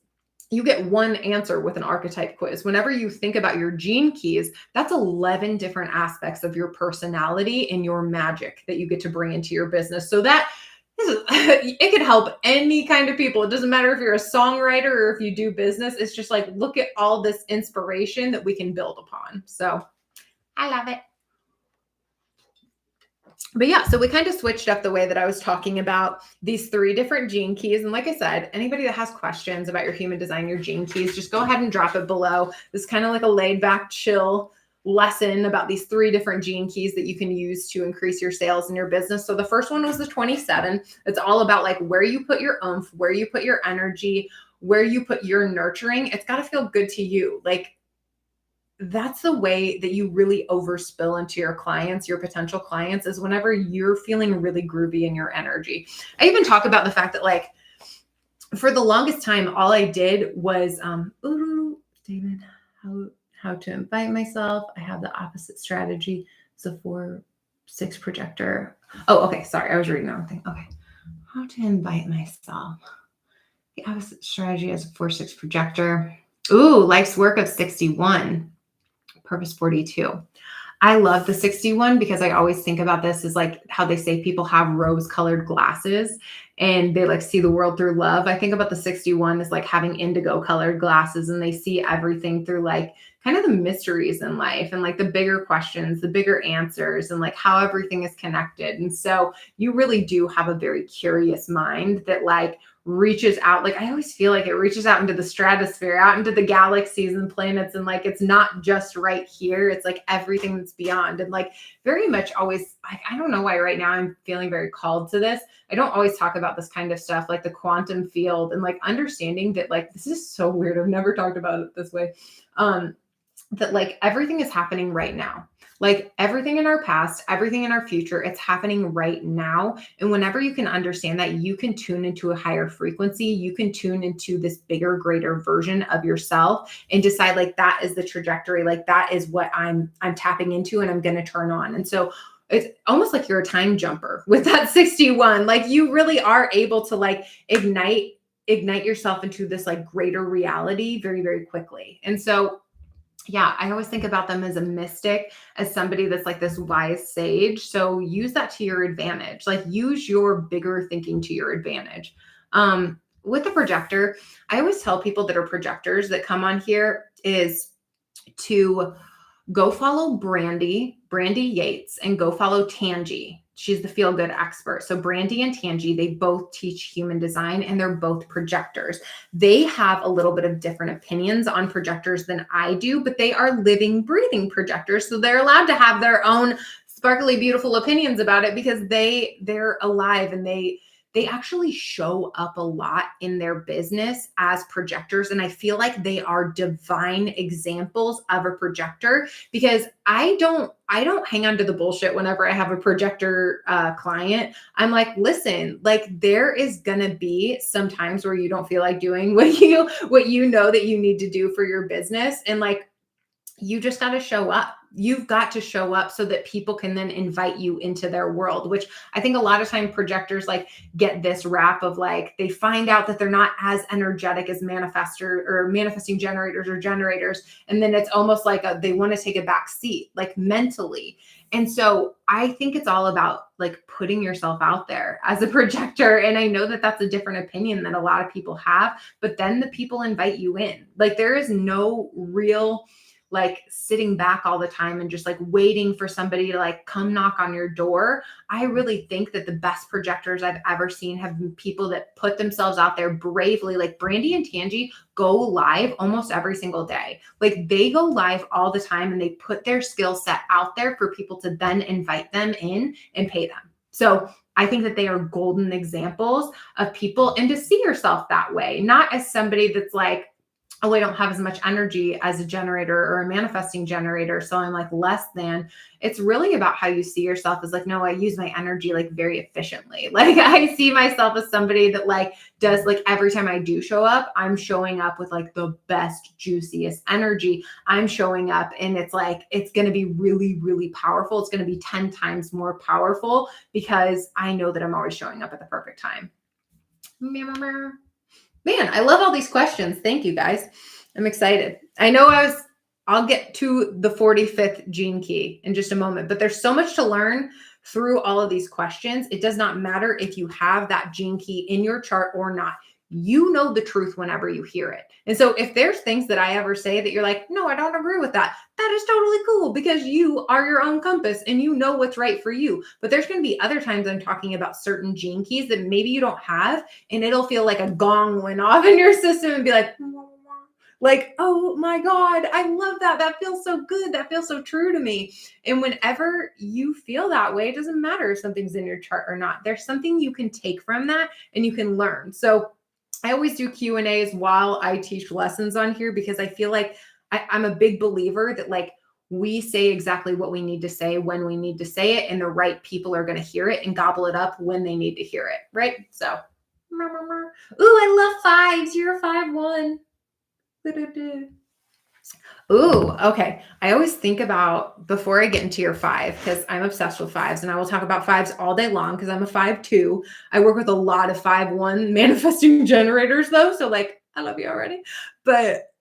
You get one answer with an archetype quiz. Whenever you think about your gene keys, that's 11 different aspects of your personality and your magic that you get to bring into your business. So it could help any kind of people. It doesn't matter if you're a songwriter or if you do business. It's just like, look at all this inspiration that we can build upon. So I love it. But yeah, so we kind of switched up the way that I was talking about these 3 different gene keys. And like I said, anybody that has questions about your human design, your gene keys, just go ahead and drop it below. This is kind of like a laid back, chill lesson about these 3 different gene keys that you can use to increase your sales in your business. So the first one was the 27. It's all about like where you put your oomph, where you put your energy, where you put your nurturing. It's got to feel good to you. Like that's the way that you really overspill into your clients, your potential clients, is whenever you're feeling really groovy in your energy. I even talk about the fact that like for the longest time, all I did was, David, how to invite myself. I have the opposite strategy. It's a 4-6 projector. Oh, okay. Sorry. I was reading the wrong thing. Okay. How to invite myself. The opposite strategy as a 4-6 projector. Ooh, life's work of 61. Purpose 42. I love the 61 because I always think about this as like how they say people have rose-colored glasses and they like see the world through love. I think about the 61 as like having indigo-colored glasses and they see everything through like kind of the mysteries in life and like the bigger questions, the bigger answers, and like how everything is connected. And so you really do have a very curious mind that like reaches out. Like I always feel like it reaches out into the stratosphere, out into the galaxies and planets. And like, it's not just right here. It's like everything that's beyond. And like very much always, I don't know why right now I'm feeling very called to this. I don't always talk about this kind of stuff, like the quantum field and like understanding that like, this is so weird. I've never talked about it this way. that like everything is happening right now. Like everything in our past, everything in our future, it's happening right now. And whenever you can understand that, you can tune into a higher frequency, you can tune into this bigger, greater version of yourself and decide like that is the trajectory, like that is what I'm tapping into and I'm going to turn on. And so it's almost like you're a time jumper with that 61. Like you really are able to like ignite yourself into this like greater reality very, very quickly. And so yeah, I always think about them as a mystic, as somebody that's like this wise sage. So use that to your advantage. Like use your bigger thinking to your advantage. With the projector, I always tell people that are projectors that come on here is to go follow Brandy Yates, and go follow Tangi. She's the feel good expert. So Brandy and Tangi, they both teach human design and they're both projectors. They have a little bit of different opinions on projectors than I do, but they are living, breathing projectors. So they're allowed to have their own sparkly, beautiful opinions about it because they're alive and they actually show up a lot in their business as projectors. And I feel like they are divine examples of a projector because I don't hang on to the bullshit whenever I have a projector client. I'm like, listen, like there is gonna be some times where you don't feel like doing what you know that you need to do for your business. And like you just got to show up. You've got to show up so that people can then invite you into their world, which I think a lot of time projectors like get this rap of like, they find out that they're not as energetic as manifesting generators or generators. And then it's almost like they want to take a back seat, like mentally. And so I think it's all about like putting yourself out there as a projector. And I know that that's a different opinion than a lot of people have, but then the people invite you in. Like there is no real like sitting back all the time and just like waiting for somebody to like come knock on your door. I really think that the best projectors I've ever seen have been people that put themselves out there bravely. Like Brandy and Tangi go live almost every single day. Like they go live all the time and they put their skill set out there for people to then invite them in and pay them. So I think that they are golden examples of people, and to see yourself that way, not as somebody that's like, oh, I don't have as much energy as a generator or a manifesting generator, so I'm like less than. It's really about how you see yourself as like, no, I use my energy like very efficiently. Like I see myself as somebody that like does like every time I do show up, I'm showing up with like the best, juiciest energy. I'm showing up and it's like, it's going to be really, really powerful. It's going to be 10 times more powerful because I know that I'm always showing up at the perfect time. Man, I love all these questions. Thank you guys. I'm excited. I know I'll get to the 45th gene key in just a moment, but there's so much to learn through all of these questions. It does not matter if you have that gene key in your chart or not. You know the truth whenever you hear it. And so if there's things that I ever say that you're like, no, I don't agree with that, that is totally cool because you are your own compass and you know what's right for you. But there's going to be other times I'm talking about certain gene keys that maybe you don't have, and it'll feel like a gong went off in your system and be like, oh my God, I love that. That feels so good. That feels so true to me. And whenever you feel that way, it doesn't matter if something's in your chart or not. There's something you can take from that and you can learn. So I always do Q&As while I teach lessons on here because I feel like I'm a big believer that like we say exactly what we need to say when we need to say it, and the right people are going to hear it and gobble it up when they need to hear it, right? So, ooh, I love fives. You're a 5-1. Ooh, okay. I always think about before I get into your 5, because I'm obsessed with 5s and I will talk about 5s all day long because I'm a 5-2. I work with a lot of 5-1 manifesting generators though. So like, I love you already. But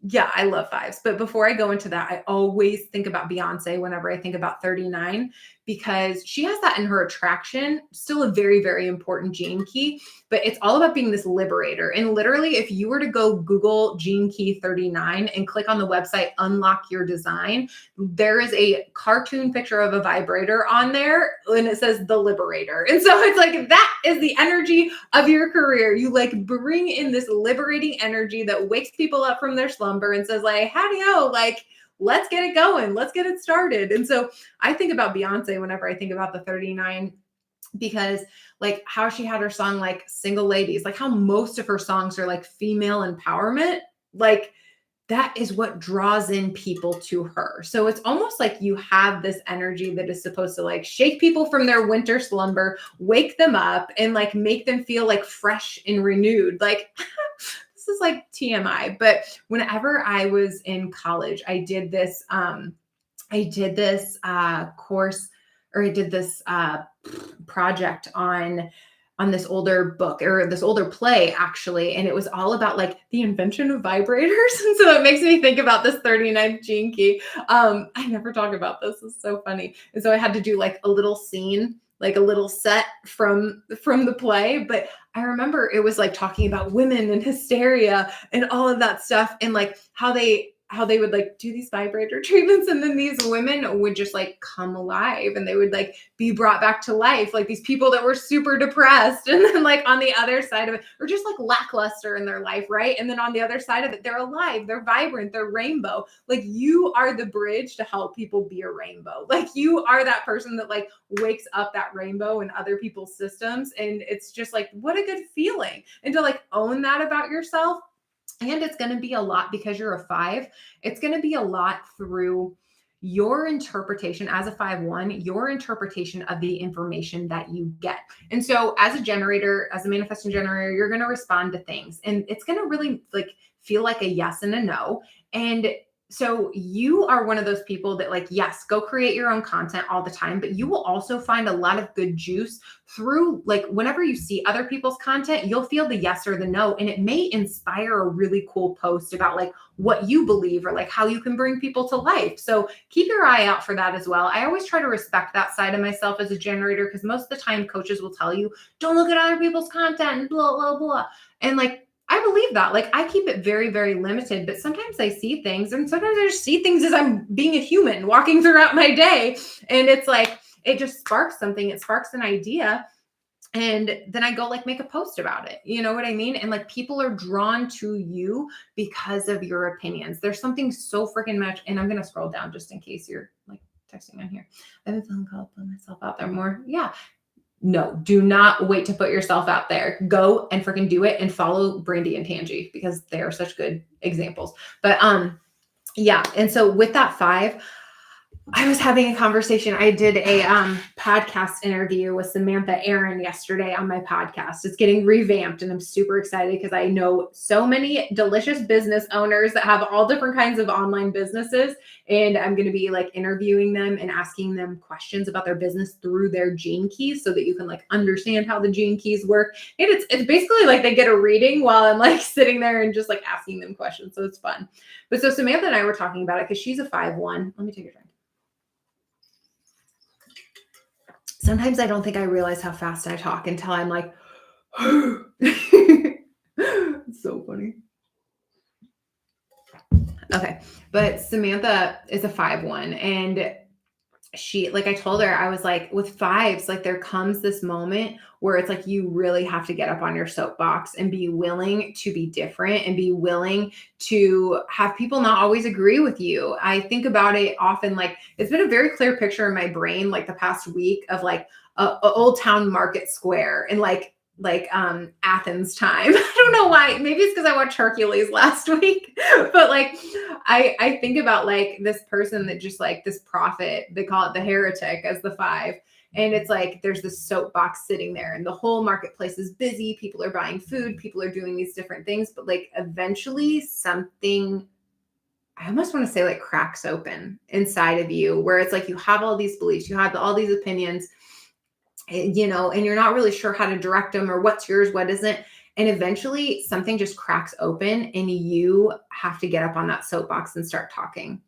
yeah, I love 5s. But before I go into that, I always think about Beyonce whenever I think about 39, because she has that in her attraction, still a very, very important gene key, but it's all about being this liberator. And literally, if you were to go Google gene key 39 and click on the website, Unlock Your Design, there is a cartoon picture of a vibrator on there and it says the liberator. And so it's like, that is the energy of your career. You like bring in this liberating energy that wakes people up from their slumber and says like, howdy-ho, like, let's get it going. Let's get it started. And so I think about Beyonce whenever I think about the 39, because like how she had her song, like Single Ladies, like how most of her songs are like female empowerment. Like that is what draws in people to her. So it's almost like you have this energy that is supposed to like shake people from their winter slumber, wake them up, and like make them feel like fresh and renewed. Like, this is like TMI, but whenever I was in college, I did this course, or I did this project on this older book, or this older play actually, and it was all about like the invention of vibrators. And so it makes me think about this 39th gene key. I never talk about this. It's so funny. And so I had to do like a little scene, like a little set from the play, but I remember it was like talking about women and hysteria and all of that stuff, and like how they would like do these vibrator treatments, and then these women would just like come alive, and they would like be brought back to life, like these people that were super depressed, and then like on the other side of it, or just like lackluster in their life, right? And then on the other side of it, they're alive, they're vibrant, they're rainbow. Like, you are the bridge to help people be a rainbow. Like, you are that person that like wakes up that rainbow in other people's systems, and it's just like, what a good feeling. And to like own that about yourself. And it's going to be a lot, because you're a 5. It's going to be a lot through your interpretation as a 5/1, your interpretation of the information that you get. And so as a generator, as a manifesting generator, you're going to respond to things, and it's going to really like feel like a yes and a no. And so you are one of those people that like, yes, go create your own content all the time, but you will also find a lot of good juice through like whenever you see other people's content, you'll feel the yes or the no, and it may inspire a really cool post about like what you believe, or like how you can bring people to life. So keep your eye out for that as well. I always try to respect that side of myself as a generator, because most of the time coaches will tell you, don't look at other people's content and blah, blah, blah. And like, I believe that. Like, I keep it very, very limited, but sometimes I see things, and sometimes I just see things as I'm being a human walking throughout my day. And it's like, it just sparks something. It sparks an idea. And then I go like make a post about it. You know what I mean? And like, people are drawn to you because of your opinions. There's something so freaking much. And I'm going to scroll down just in case you're like texting on here. I've been feeling called to put myself out there more. Yeah. No, do not wait to put yourself out there. Go and freaking do it, and follow Brandy and Tangi, because they are such good examples. But yeah. And so with that 5, I was having a conversation. I did a podcast interview with Samantha Aaron yesterday on my podcast. It's getting revamped, and I'm super excited because I know so many delicious business owners that have all different kinds of online businesses. And I'm going to be like interviewing them and asking them questions about their business through their gene keys, so that you can like understand how the gene keys work. And it's basically like they get a reading while I'm like sitting there and just like asking them questions. So it's fun. But so Samantha and I were talking about it, because she's a 5/1. Let me take a drink. Sometimes I don't think I realize how fast I talk until I'm like, it's so funny. Okay. But Samantha is a 5/1, and she, like I told her, I was like, with 5s, like there comes this moment where it's like, you really have to get up on your soapbox and be willing to be different, and be willing to have people not always agree with you. I think about it often, like it's been a very clear picture in my brain, like the past week, of like a Old Town Market Square in like Athens time. I don't know why. Maybe it's because I watched Hercules last week, but like I think about like this person that just like this prophet, they call it the heretic as the 5. And it's like, there's this soapbox sitting there, and the whole marketplace is busy. People are buying food. People are doing these different things, but like eventually something, I almost want to say like cracks open inside of you, where it's like, you have all these beliefs, you have all these opinions, you know, and you're not really sure how to direct them, or what's yours, what isn't. And eventually something just cracks open, and you have to get up on that soapbox and start talking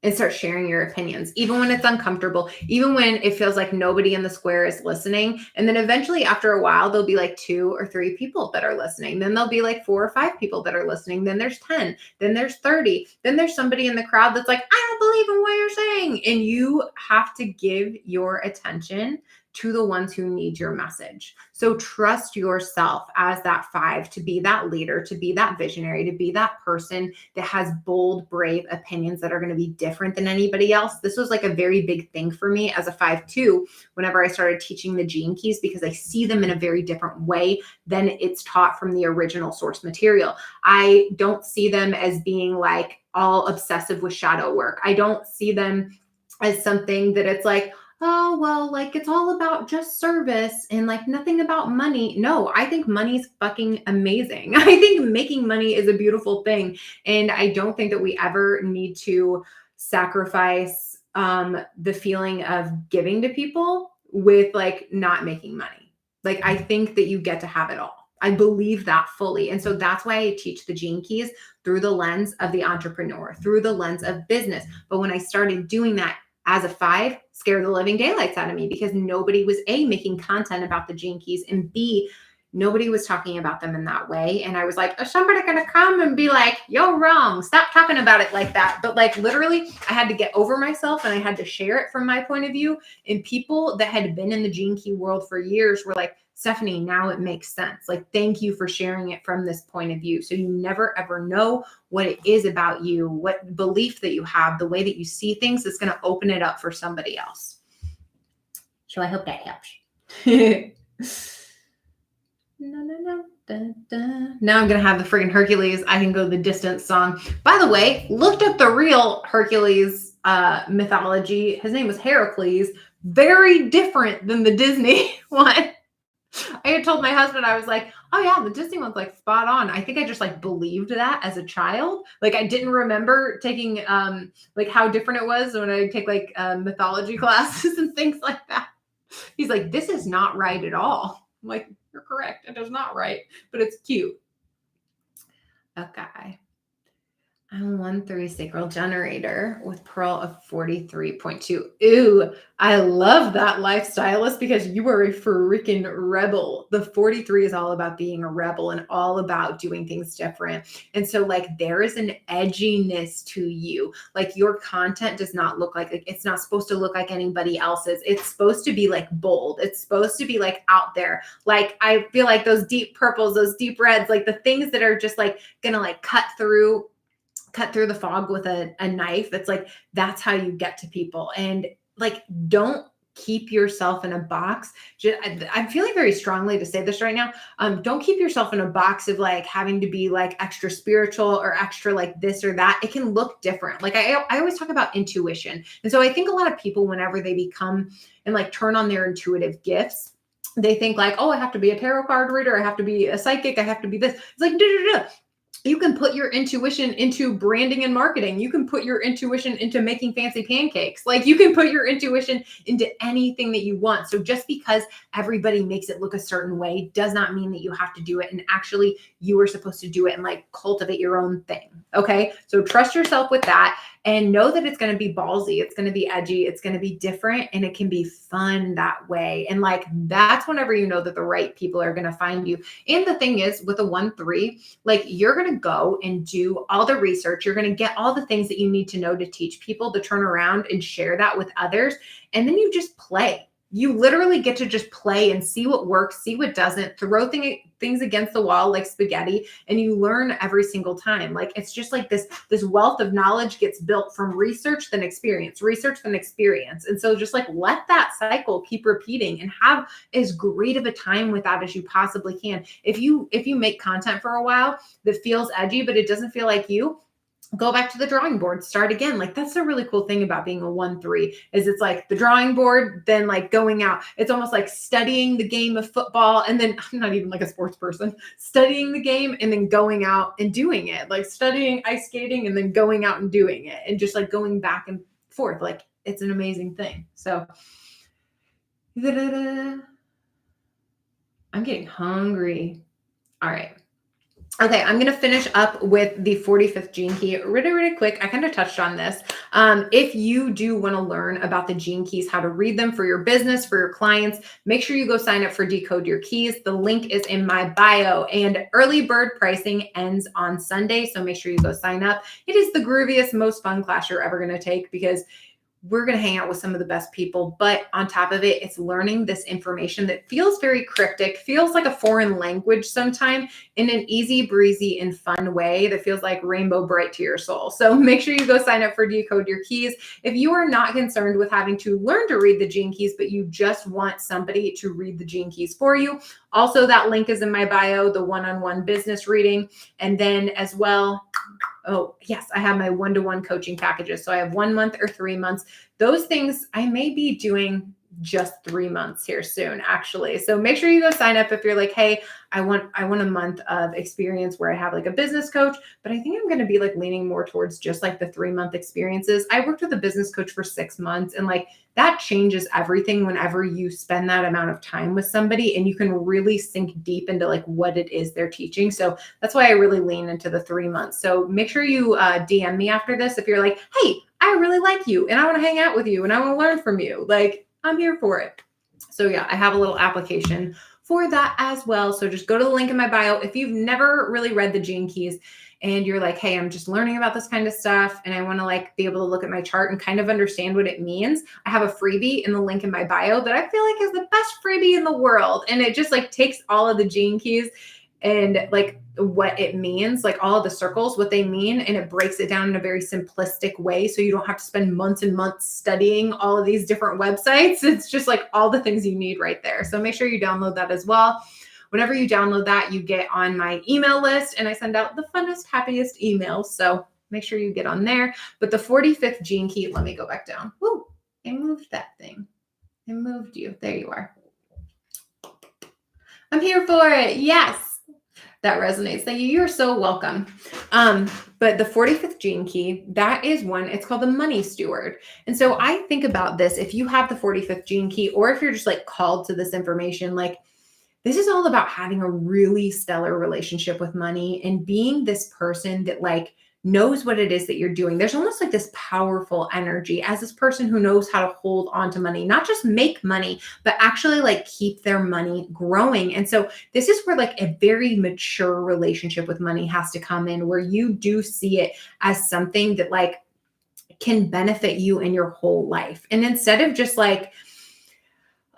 and start sharing your opinions, even when it's uncomfortable, even when it feels like nobody in the square is listening. And then eventually after a while, there'll be like 2 or 3 people that are listening. Then there'll be like 4 or 5 people that are listening. Then there's 10, then there's 30. Then there's somebody in the crowd that's like, I don't believe in what you're saying. And you have to give your attention to the ones who need your message. So trust yourself as that 5 to be that leader, to be that visionary, to be that person that has bold, brave opinions that are going to be different than anybody else. This was like a very big thing for me as a 5 too, whenever I started teaching the gene keys, because I see them in a very different way than it's taught from the original source material. I don't see them as being like all obsessive with shadow work. I don't see them as something that it's like, oh, well, like it's all about just service and like nothing about money. No, I think money's fucking amazing. I think making money is a beautiful thing. And I don't think that we ever need to sacrifice the feeling of giving to people with like not making money. Like I think that you get to have it all. I believe that fully. And so that's why I teach the Gene Keys through the lens of the entrepreneur, through the lens of business. But when I started doing that as a 5, scared the living daylights out of me because nobody was A, making content about the Gene Keys, and B, nobody was talking about them in that way. And I was like, is somebody going to come and be like, you're wrong. Stop talking about it like that. But like literally, I had to get over myself and I had to share it from my point of view. And people that had been in the Gene Key world for years were like, Stephanie, now it makes sense. Like, thank you for sharing it from this point of view. So you never ever know what it is about you, what belief that you have, the way that you see things is going to open it up for somebody else. So I hope that helps. No. Dun, dun. Now I'm going to have the friggin' Hercules. I can go the distance song. By the way, looked up the real Hercules mythology. His name was Heracles. Very different than the Disney one. I had told my husband, I was like, oh yeah, the Disney one's like spot on. I think I just like believed that as a child. Like I didn't remember taking like how different it was when I take like mythology classes and things like that. He's like, this is not right at all. I'm like, you're correct. It is not right, but it's cute. Okay. I'm 1-3 sacral generator with pearl of 43.2. Ooh, I love that lifestylist because you are a freaking rebel. The 43 is all about being a rebel and all about doing things different. And so like there is an edginess to you. Like your content does not look like, it's not supposed to look like anybody else's. It's supposed to be like bold. It's supposed to be like out there. Like I feel like those deep purples, those deep reds, like the things that are just like gonna like cut through the fog with a knife. That's like, that's how you get to people. And like, don't keep yourself in a box. I'm feeling very strongly to say this right now. Don't keep yourself in a box of like having to be like extra spiritual or extra like this or that. It can look different. Like I always talk about intuition. And so I think a lot of people, whenever they become and like turn on their intuitive gifts, they think like, oh, I have to be a tarot card reader. I have to be a psychic. I have to be this. It's like, you can put your intuition into branding and marketing. You can put your intuition into making fancy pancakes. Like you can put your intuition into anything that you want. So just because everybody makes it look a certain way does not mean that you have to do it. And actually you are supposed to do it and like cultivate your own thing. Okay. So trust yourself with that and know that it's going to be ballsy. It's going to be edgy. It's going to be different and it can be fun that way. And like, that's whenever you know that the right people are going to find you. And the thing is with a 1-3, like you're going to go and do all the research. You're going to get all the things that you need to know to teach people to turn around and share that with others. And then you just play. You literally get to just play and see what works, see what doesn't, throw things against the wall like spaghetti, and you learn every single time. Like it's just like this wealth of knowledge gets built from research, then experience, research, then experience. And so just like let that cycle keep repeating and have as great of a time with that as you possibly can. If you make content for a while that feels edgy, but it doesn't feel like you, go back to the drawing board, start again. Like that's a really cool thing about being a 1-3 is it's like the drawing board, then like going out. It's almost like studying the game of football. And then I'm not even like a sports person, studying the game and then going out and doing it, like studying ice skating and then going out and doing it and just like going back and forth. Like it's an amazing thing. So I'm getting hungry. All right. Okay, I'm going to finish up with the 45th Gene Key really quick. I kind of touched on this. If you do want to learn about the Gene Keys, how to read them for your business, for your clients, make sure you go sign up for Decode Your Keys. The link is in my bio and early bird pricing ends on Sunday. So make sure you go sign up. It is the grooviest, most fun class you're ever going to take because we're going to hang out with some of the best people, but on top of it, it's learning this information that feels very cryptic, feels like a foreign language sometimes in an easy breezy and fun way that feels like rainbow bright to your soul. So make sure you go sign up for Decode Your Keys. If you are not concerned with having to learn to read the Gene Keys, but you just want somebody to read the Gene Keys for you, also that link is in my bio, the one-on-one business reading. And then as well, Oh, yes, I have my one-to-one coaching packages. So I have 1 month or 3 months. Those things I may be doing just 3 months here soon, actually. So make sure you go sign up if you're like, hey, I want a month of experience where I have like a business coach, but I think I'm going to be like leaning more towards just like the 3 month experiences. I worked with a business coach for 6 months, and like that changes everything whenever you spend that amount of time with somebody and you can really sink deep into like what it is they're teaching. So that's why I really lean into the 3 months. So make sure you DM me after this if you're like, hey, I really like you and I want to hang out with you and I want to learn from you. Like, I'm here for it. So yeah, I have a little application for that as well. So just go to the link in my bio. If you've never really read the Gene Keys and you're like, hey, I'm just learning about this kind of stuff and I want to like be able to look at my chart and kind of understand what it means, I have a freebie in the link in my bio that I feel like is the best freebie in the world. And it just like takes all of the Gene Keys and like what it means, like all of the circles, what they mean, and it breaks it down in a very simplistic way. So you don't have to spend months and months studying all of these different websites. It's just like all the things you need right there. So make sure you download that as well. Whenever you download that, you get on my email list and I send out the funnest, happiest emails. So make sure you get on there. But the 45th Gene Key, let me go back down. Woo, I moved that thing. I moved you. There you are. I'm here for it. Yes. That resonates. Thank you. You're so welcome. But the 45th Gene Key, that is one, it's called the money steward. And so I think about this, if you have the 45th Gene Key, or if you're just like called to this information, like this is all about having a really stellar relationship with money and being this person that like knows what it is that you're doing. There's almost like this powerful energy as this person who knows how to hold on to money, not just make money, but actually like keep their money growing. And so this is where like a very mature relationship with money has to come in, where you do see it as something that like can benefit you in your whole life. And instead of just like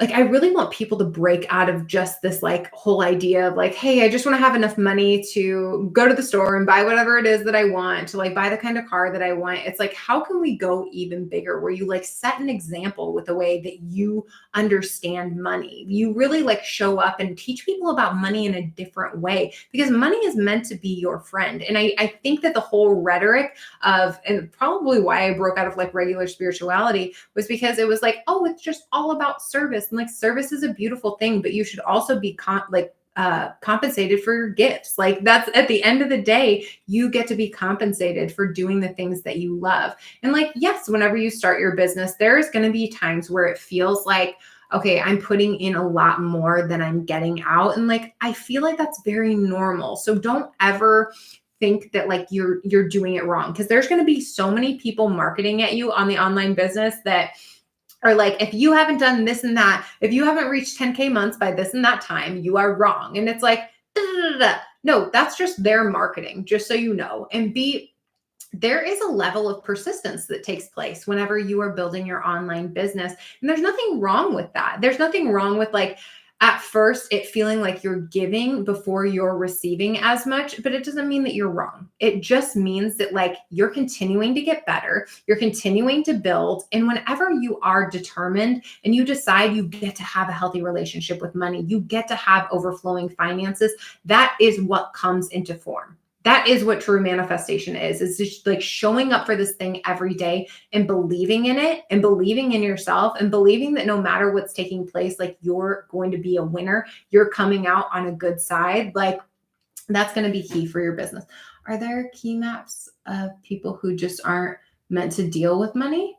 I really want people to break out of just this like whole idea of like, hey, I just want to have enough money to go to the store and buy whatever it is that I want, to like buy the kind of car that I want. It's like, how can we go even bigger, where you like set an example with the way that you understand money? You really like show up and teach people about money in a different way, because money is meant to be your friend. And I think that the whole rhetoric of, and probably why I broke out of like regular spirituality, was because it was like, oh, it's just all about service. And like service is a beautiful thing, but you should also be compensated for your gifts. Like that's at the end of the day, you get to be compensated for doing the things that you love. And like, yes, whenever you start your business, there's going to be times where it feels like, okay, I'm putting in a lot more than I'm getting out. And like, I feel like that's very normal. So don't ever think that like you're doing it wrong, because there's going to be so many people marketing at you on the online business that are like, if you haven't done this and that, if you haven't reached 10K months by this and that time, you are wrong. And it's like, da, da, da, da. No, that's just their marketing, just so you know. And there is a level of persistence that takes place whenever you are building your online business. And there's nothing wrong with that. There's nothing wrong with like, at first it feeling like you're giving before you're receiving as much, but it doesn't mean that you're wrong. It just means that like you're continuing to get better, you're continuing to build. And whenever you are determined and you decide you get to have a healthy relationship with money, you get to have overflowing finances, that is what comes into form. That is what true manifestation is. It's just like showing up for this thing every day and believing in it and believing in yourself and believing that no matter what's taking place, like you're going to be a winner. You're coming out on a good side. Like that's going to be key for your business. Are there key maps of people who just aren't meant to deal with money?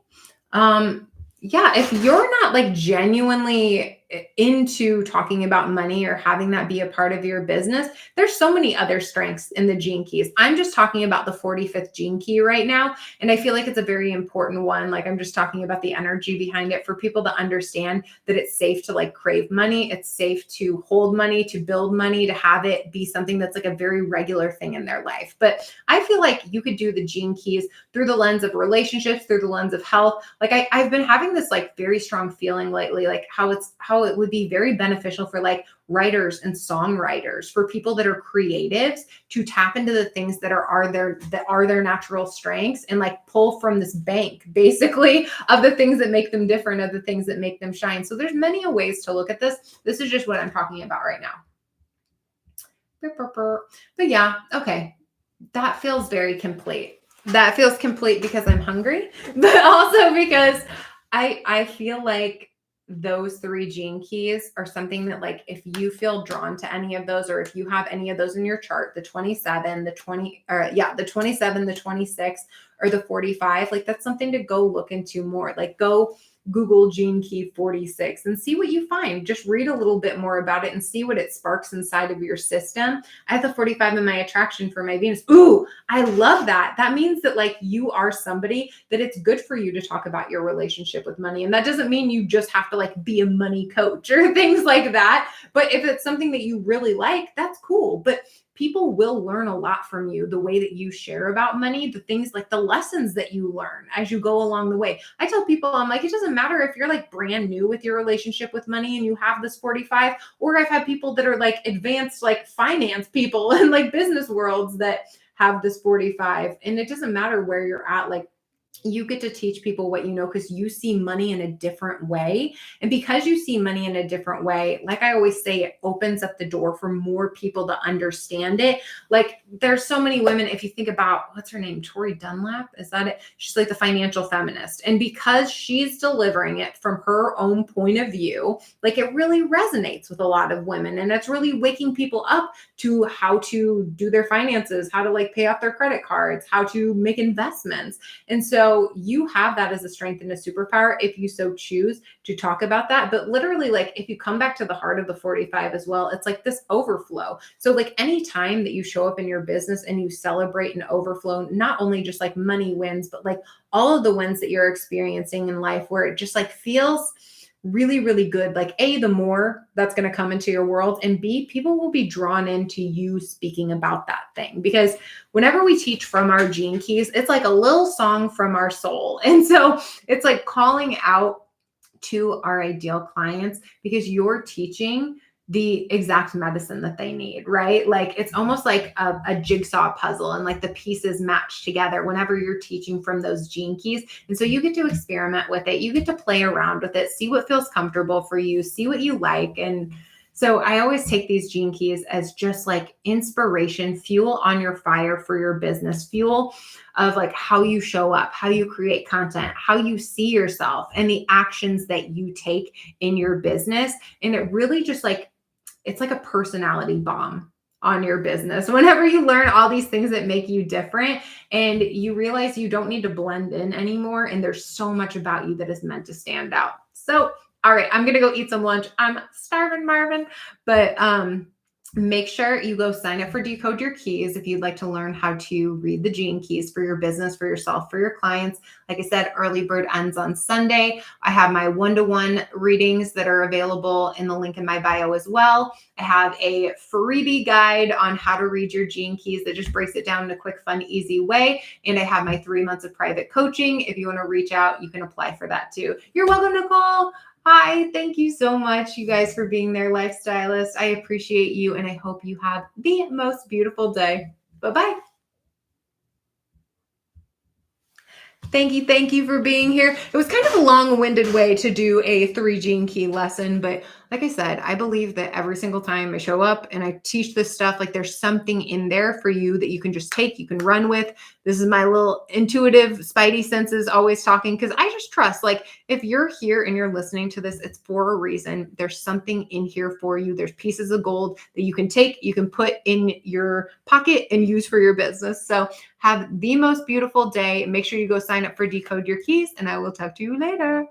Yeah, if you're not like genuinely into talking about money or having that be a part of your business, there's so many other strengths in the Gene Keys. I'm just talking about the 45th Gene Key right now. And I feel like it's a very important one. Like I'm just talking about the energy behind it for people to understand that it's safe to like crave money. It's safe to hold money, to build money, to have it be something that's like a very regular thing in their life. But I feel like you could do the Gene Keys through the lens of relationships, through the lens of health. Like I've been having this like very strong feeling lately, like how it would be very beneficial for like writers and songwriters, for people that are creatives, to tap into the things that are their natural strengths and like pull from this bank basically of the things that make them different, of the things that make them shine. So there's many ways to look at this. This is just what I'm talking about right now. But yeah, okay. That feels very complete. That feels complete because I'm hungry, but also because I feel like those three gene keys are something that, like, if you feel drawn to any of those, or if you have any of those in your chart, the 27, the 20, or yeah, the 27, the 26, or the 45, like that's something to go look into more. Like, go Google gene key 46 and see what you find. Just read a little bit more about it and see what it sparks inside of your system. I have the 45 in my attraction for my Venus. Ooh, I love that. That means that, like, you are somebody that it's good for you to talk about your relationship with money. And that doesn't mean you just have to like be a money coach or things like that. But if it's something that you really like, that's cool. But people will learn a lot from you, the way that you share about money, the things, like the lessons that you learn as you go along the way. I tell people, I'm like, it doesn't matter if you're like brand new with your relationship with money and you have this 45, or I've had people that are like advanced, like finance people and like business worlds that have this 45. And it doesn't matter where you're at. Like, you get to teach people what you know, because you see money in a different way. And because you see money in a different way, like I always say, it opens up the door for more people to understand it. Like, there's so many women, if you think about, what's her name, Tori Dunlap, is that it? She's like the financial feminist. And because she's delivering it from her own point of view, like, it really resonates with a lot of women. And it's really waking people up to how to do their finances, how to like pay off their credit cards, how to make investments. And so you have that as a strength and a superpower if you so choose to talk about that. But literally, like, if you come back to the heart of the 45 as well, it's like this overflow. So like, any time that you show up in your business and you celebrate an overflow, not only just like money wins, but like all of the wins that you're experiencing in life, where it just like feels really, really good. Like, A, the more that's going to come into your world, and B, people will be drawn into you speaking about that thing. Because whenever we teach from our gene keys, it's like a little song from our soul. And so it's like calling out to our ideal clients, because you're teaching the exact medicine that they need, right? Like, it's almost like a jigsaw puzzle, and like the pieces match together whenever you're teaching from those gene keys. And so you get to experiment with it. You get to play around with it, see what feels comfortable for you, see what you like. And so I always take these gene keys as just like inspiration, fuel on your fire for your business, fuel of like how you show up, how you create content, how you see yourself, and the actions that you take in your business. And it really just like, it's like a personality bomb on your business. Whenever you learn all these things that make you different, and you realize you don't need to blend in anymore, and there's so much about you that is meant to stand out. So, all right, I'm going to go eat some lunch. I'm starving, Marvin, but make sure you go sign up for Decode Your Keys if you'd like to learn how to read the gene keys for your business, for yourself, for your clients. Like I said, early bird ends on Sunday. I have my one-to-one readings that are available in the link in my bio as well. I have a freebie guide on how to read your gene keys that just breaks it down in a quick, fun, easy way. And I have my 3 months of private coaching. If you want to reach out, you can apply for that too. You're welcome, Nicole. Hi, thank you so much, you guys, for being there, lifestylist. I appreciate you, and I hope you have the most beautiful day. Bye-bye. Thank you for being here. It was kind of a long-winded way to do a 3 gene key lesson, but like I said, I believe that every single time I show up and I teach this stuff, like, there's something in there for you that you can just take, you can run with. This is my little intuitive spidey senses always talking, because I just trust, like, if you're here and you're listening to this, it's for a reason. There's something in here for you. There's pieces of gold that you can take, you can put in your pocket and use for your business. So have the most beautiful day. Make sure you go sign up for Decode Your Keys, and I will talk to you later.